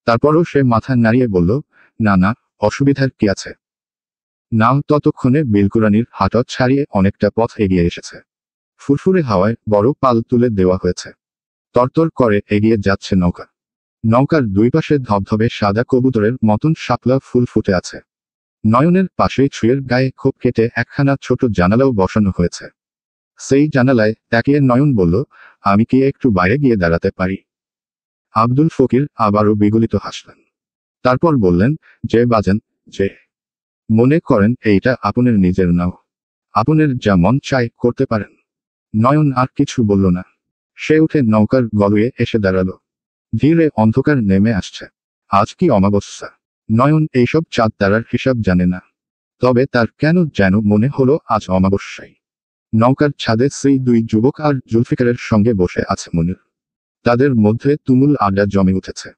তারপরও সে মাথা নাড়িয়ে বলল, না না, অসুবিধার কি আছে। নাও ততক্ষণে বিলকুরানির হাটত ছাড়িয়ে অনেকটা পথ এগিয়ে এসেছে। ফুরফুরে হাওয়ায় বড় পাল তুলে দেওয়া হয়েছে। তরতর করে এগিয়ে যাচ্ছে নৌকা। নৌকার দুই পাশে ধবধবে সাদা কবুতরের মতন শাপলা ফুল ফুটে আছে। নয়নের পাশেই ছুঁয়ের গায়ে খোপ কেটে একখানা ছোট জানালাও বসানো হয়েছে। সেই জানালায় তাকিয়ে নয়ন বলল, আমি কি একটু বাইরে গিয়ে দাঁড়াতে পারি? আব্দুল ফকির আবারও বিগলিত হাসলেন। তারপর বললেন, যে বাজান, যে মনে করেন এইটা আপনার নিজের নাও, আপনার যা মন চায় করতে পারেন। নয়ন আর কিছু বলল না। সে উঠে নৌকার গলুয়ে এসে দাঁড়ালো। ধীরে অন্ধকার নেমে আসছে। আজ কি অমাবস্যা? নয়ন এইসব চাঁদ তারার হিসাব জানে না। তবে তার কেন যেন মনে হলো আজ অমাবস্যাই। নৌকার ছাদে সেই দুই যুবক আর জুলফিকারের সঙ্গে বসে আছে মুনির। তাদের মধ্যে তুমুল আড্ডা জমে উঠেছে।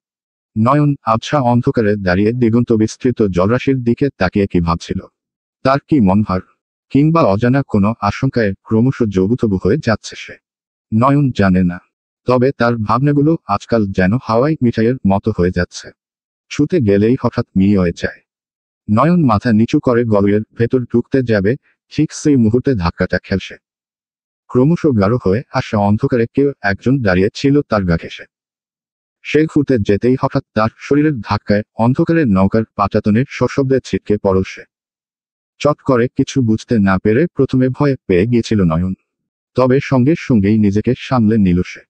নয়ন আবছা অন্ধকারে দাঁড়িয়ে দিগন্ত বিস্তৃত জলরাশির দিকে তাকিয়ে কি ভাবছিল। তার কি মন ভার, কিংবা অজানা কোনো আশঙ্কায় ক্রমশ জবুথবু হয়ে যাচ্ছে সে? নয়ন জানে না। তবে তার ভাবনাগুলো আজকাল যেন হাওয়াই মিঠাইয়ের মতো হয়ে যাচ্ছে। ছুতে গেলেই হঠাৎ মিয়ে হয়ে যায়। নয়ন মাথা নিচু করে গলুয়ের ভেতর ঢুকতে যাবে, ঠিক সেই মুহূর্তে ধাক্কাটা খেলছে। ক্রমশ গাঢ় হয়ে আসা অন্ধকারে কেউ একজন দাঁড়িয়ে ছিল তার গা ঘেঁষে। সে ঘুরতে যেতেই হঠাৎ তার শরীরের ধাক্কায় অন্ধকারের নৌকার পাটাতনে সশব্দে ছিটকে পড়ল সে। চট করে কিছু বুঝতে না পেরে প্রথমে ভয় পেয়ে গিয়েছিল নয়ন। তবে সঙ্গে সঙ্গেই নিজেকে সামলে নিল সে।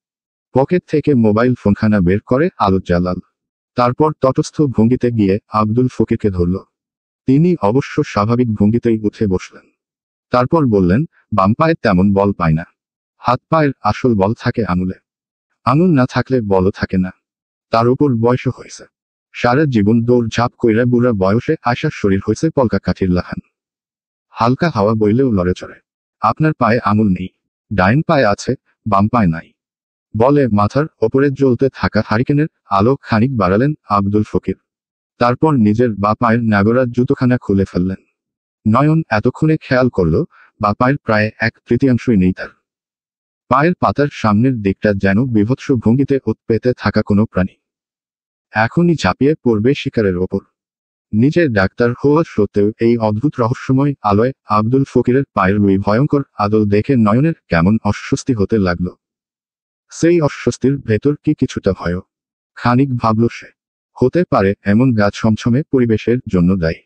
পকেট থেকে মোবাইল ফোনখানা বের করে আলো জ্বালাল। তারপর তটস্থ ভঙ্গিতে গিয়ে আব্দুল ফকিরকে ধরল। তিনি অবশ্য স্বাভাবিক ভঙ্গিতেই উঠে বসলেন। তারপর বললেন, বাম পায়ে তেমন বল পায় না। হাত পায়ের আসল বল থাকে আঙুলে। আঙুল না থাকলে বলও থাকে না। তার উপর বয়সও হয়েছে। সারা জীবন দৌড় ঝাঁপ কইরা বুড়া বয়সে আয়সার শরীর হয়েছে পলকা কাঠির লাহান। হালকা হাওয়া বইলেও লড়ে চড়ে। আপনার পায়ে আঙুল নেই। ডাইন পায়ে আছে, বাম পায়ে নাই। বলে মাথার ওপরে জ্বলতে থাকা হারিকেনের আলো খানিক বাড়ালেন আব্দুল ফকির। তারপর নিজের বা পায়ের নাগরার জুতোখানা খুলে ফেললেন। নয়ন এতক্ষণে খেয়াল করল, বা পায়ের প্রায় 1/3 নেই তার। পায়ের পাতার সামনের দিকটা যেন বিভৎস ভঙ্গিতে উৎপেতে থাকা কোনো প্রাণী এখনই ঝাঁপিয়ে পড়বে শিকারের ওপর। নিজের ডাক্তার হওয়া সত্ত্বেও এই অদ্ভুত রহস্যময় আলোয় আব্দুল ফকিরের পায়ের ওই ভয়ঙ্কর আদল দেখে নয়নের কেমন অস্বস্তি হতে লাগল। সেই অস্বস্তির ভেতর কি কিছুটা ভয়? খানিক ভাবল সে। হতে পারে এমন গা ছমছমে পরিবেশের জন্য দায়ী।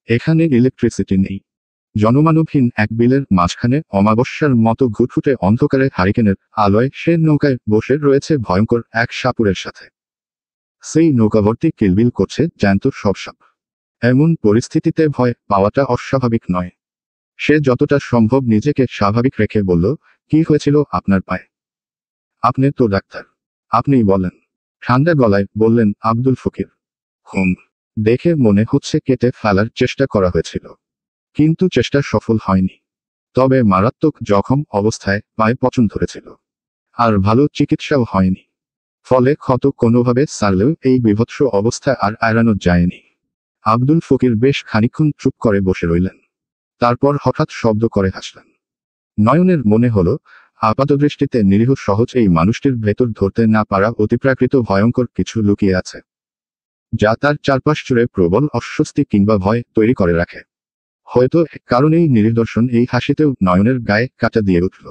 এখানে ইলেকট্রিসিটি নেই। জনমানবহীন এক বিলের মাঝখানে অমাবস্যার মতো ঘুটঘুটে অন্ধকারে হারিকেনের আলোয় সে নৌকায় বসে রয়েছে ভয়ঙ্কর এক সাপুরের সাথে। সেই নৌকাভর্তি কিলবিল করছে জ্যান্ত সব সাপ। এমন পরিস্থিতিতে ভয় পাওয়াটা অস্বাভাবিক নয়। সে যতটা সম্ভব নিজেকে স্বাভাবিক রেখে বলল, কি হয়েছিল আপনার পায়ে? আপনি তো ডাক্তার, আপনিই বলেন। ঠান্ডা গলায় বললেন আব্দুল ফকির। দেখে মনে হচ্ছে কেটে ফেলার চেষ্টা করা হয়েছিল, কিন্তু চেষ্টা সফল হয়নি। তবে মারাত্মক জখম অবস্থায় পায়ে পচন ধরেছিল। আর ভালো চিকিৎসাও হয়নি। ফলে ক্ষত কোনোভাবে সারলেও এই বিভৎস অবস্থা আর এড়ানো যায়নি। আব্দুল ফকির বেশ খানিকক্ষণ চুপ করে বসে রইলেন। তারপর হঠাৎ শব্দ করে হাসলেন। নয়নের মনে হলো, আপাতদৃষ্টিতে নিরীহ সহজ এই মানুষটির ভেতর ধরতে না পারা অতিপ্রাকৃত ভয়ঙ্কর কিছু লুকিয়ে আছে, যা তার চারপাশ জুড়ে প্রবল অস্বস্তি কিংবা ভয় তৈরি করে রাখে। হয়তো কারণেই নির্দর্শন এই হাসিতেও নয়নের গায়ে কাঁটা দিয়ে উঠল।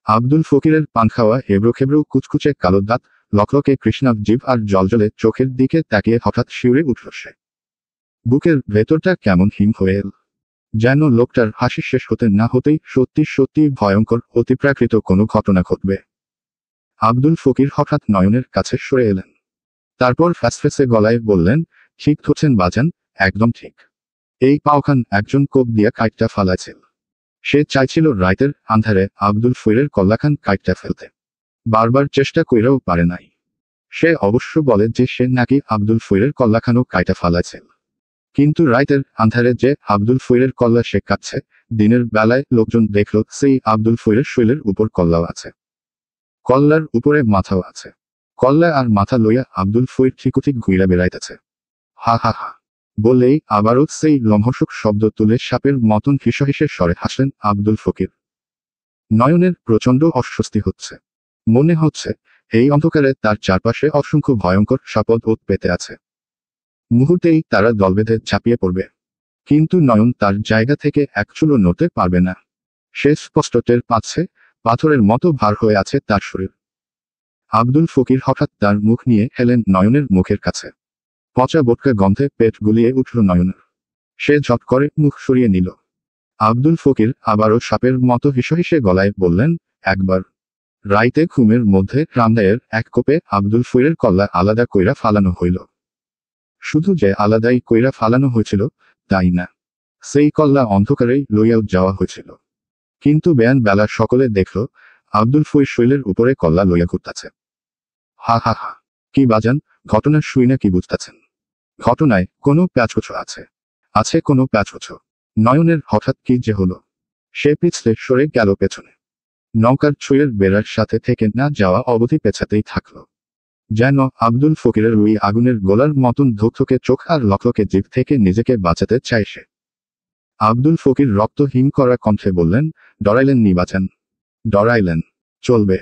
আব্দুল ফকিরের পানখাওয়া এবড়োখেবড়ো কুচকুচে কালো দাঁত, লকলকে কৃষ্ণাভ জিভ আর জলজলে চোখের দিকে তাকিয়ে হঠাৎ শিউরে উঠল সে। বুকের ভেতরটা কেমন হিম হয়ে এল। যেন লোকটার হাসি শেষ হতে না হতেই সত্যি সত্যি ভয়ঙ্কর অতিপ্রাকৃত কোনো ঘটনা ঘটবে। আব্দুল ফকির হঠাৎ নয়নের কাছে সরে এলেন। তারপর ফ্যাসফেসে গলায় বললেন, ঠিক ধরছেন বাজান, একদম ঠিক। এই পাওখান একজন কোপ দিয়া কাইটটা ফালাইছিল। সে চাইছিল রাইতের আন্ধারে আব্দুল ফকিরের কল্লাখান কাইটটা ফেলতে। বারবার চেষ্টা কইরাও পারে নাই। সে অবশ্য বলে যে সে নাকি আব্দুল ফকিরের কল্লাখানও কাইটা ফালাইছিল। কিন্তু রাইতের আন্ধারে যে আব্দুল ফকিরের কল্লা সে কাটছে, দিনের বেলায় লোকজন দেখল সেই আব্দুল ফকিরের শৈলের উপর কল্লাও আছে। কল্লার উপরে মাথাও আছে। কল্লা আর মাথা লইয়া আব্দুল ফকির ঠিকুঠিক ঘুইরা বেড়াইতেছে। হা হা হা বলেই আবারও সেই লম্হসুক শব্দ তুলে সাপের মতন হিসহিসে স্বরে হাসলেন আব্দুল ফকির। নয়নের প্রচণ্ড অস্বস্তি হচ্ছে। মনে হচ্ছে এই অন্ধকারে তার চারপাশে অসংখ্য ভয়ঙ্কর সাপদ ওত পেতে আছে। মুহূর্তেই তারা দলবেঁধে ঝাঁপিয়ে পড়বে। কিন্তু নয়ন তার জায়গা থেকে এক চুলও নড়তে পারবে না। সে স্পষ্ট টের পাচ্ছে, পাথরের মতো ভার হয়ে আছে তার শরীর। আব্দুল ফকির হঠাৎ তার মুখ নিয়ে এলেন নয়নের মুখের কাছে। পচা বোটকা গন্ধে পেট গুলিয়ে উঠল নয়নের। সে ঝট করে মুখ সরিয়ে নিল। আব্দুল ফকির আবারও সাপের মতো হিসহিসে গলায় বললেন, একবার রাইতে ঘুমের মধ্যে রামদায়ের এক কোপে আব্দুল ফকিরের কল্লা আলাদা কইরা ফালানো হইল। শুধু যে আলাদাই কইরা ফালানো হয়েছিল তাই না, সেই কল্লা অন্ধকারেই লইয়াও যাওয়া হয়েছিল। কিন্তু বেয়ান বেলা সকলে দেখল আব্দুল ফই শৈলের উপরে কল্লা লইয়া ঘুরতাছে। হা হা হা, কি বাজান, ঘটনা শুই না কি বুঝতেছেন? ঘটনায় কোনো প্যাচোছো আছে, আছে কোনো প্যাচোছো। নয়নের হঠাৎ কি যে হলো, সে পিছলে সরে গেল পেছনে। নৌকার ছুঁয়ের বেড়ার সাথে থেকে না যাওয়া অবধি পেছাতেই থাকলো, যেন আব্দুল ফকিরের ওই আগুনের গোলার মতন ধুকধুকে চোখ আর লকলকে জিভ থেকে নিজেকে বাঁচাতে চায় সে। আব্দুল ফকির রক্তহীন করা কণ্ঠে বললেন, ডরাইলেন নি বাঁচান, ডরাইলেন, চলবে।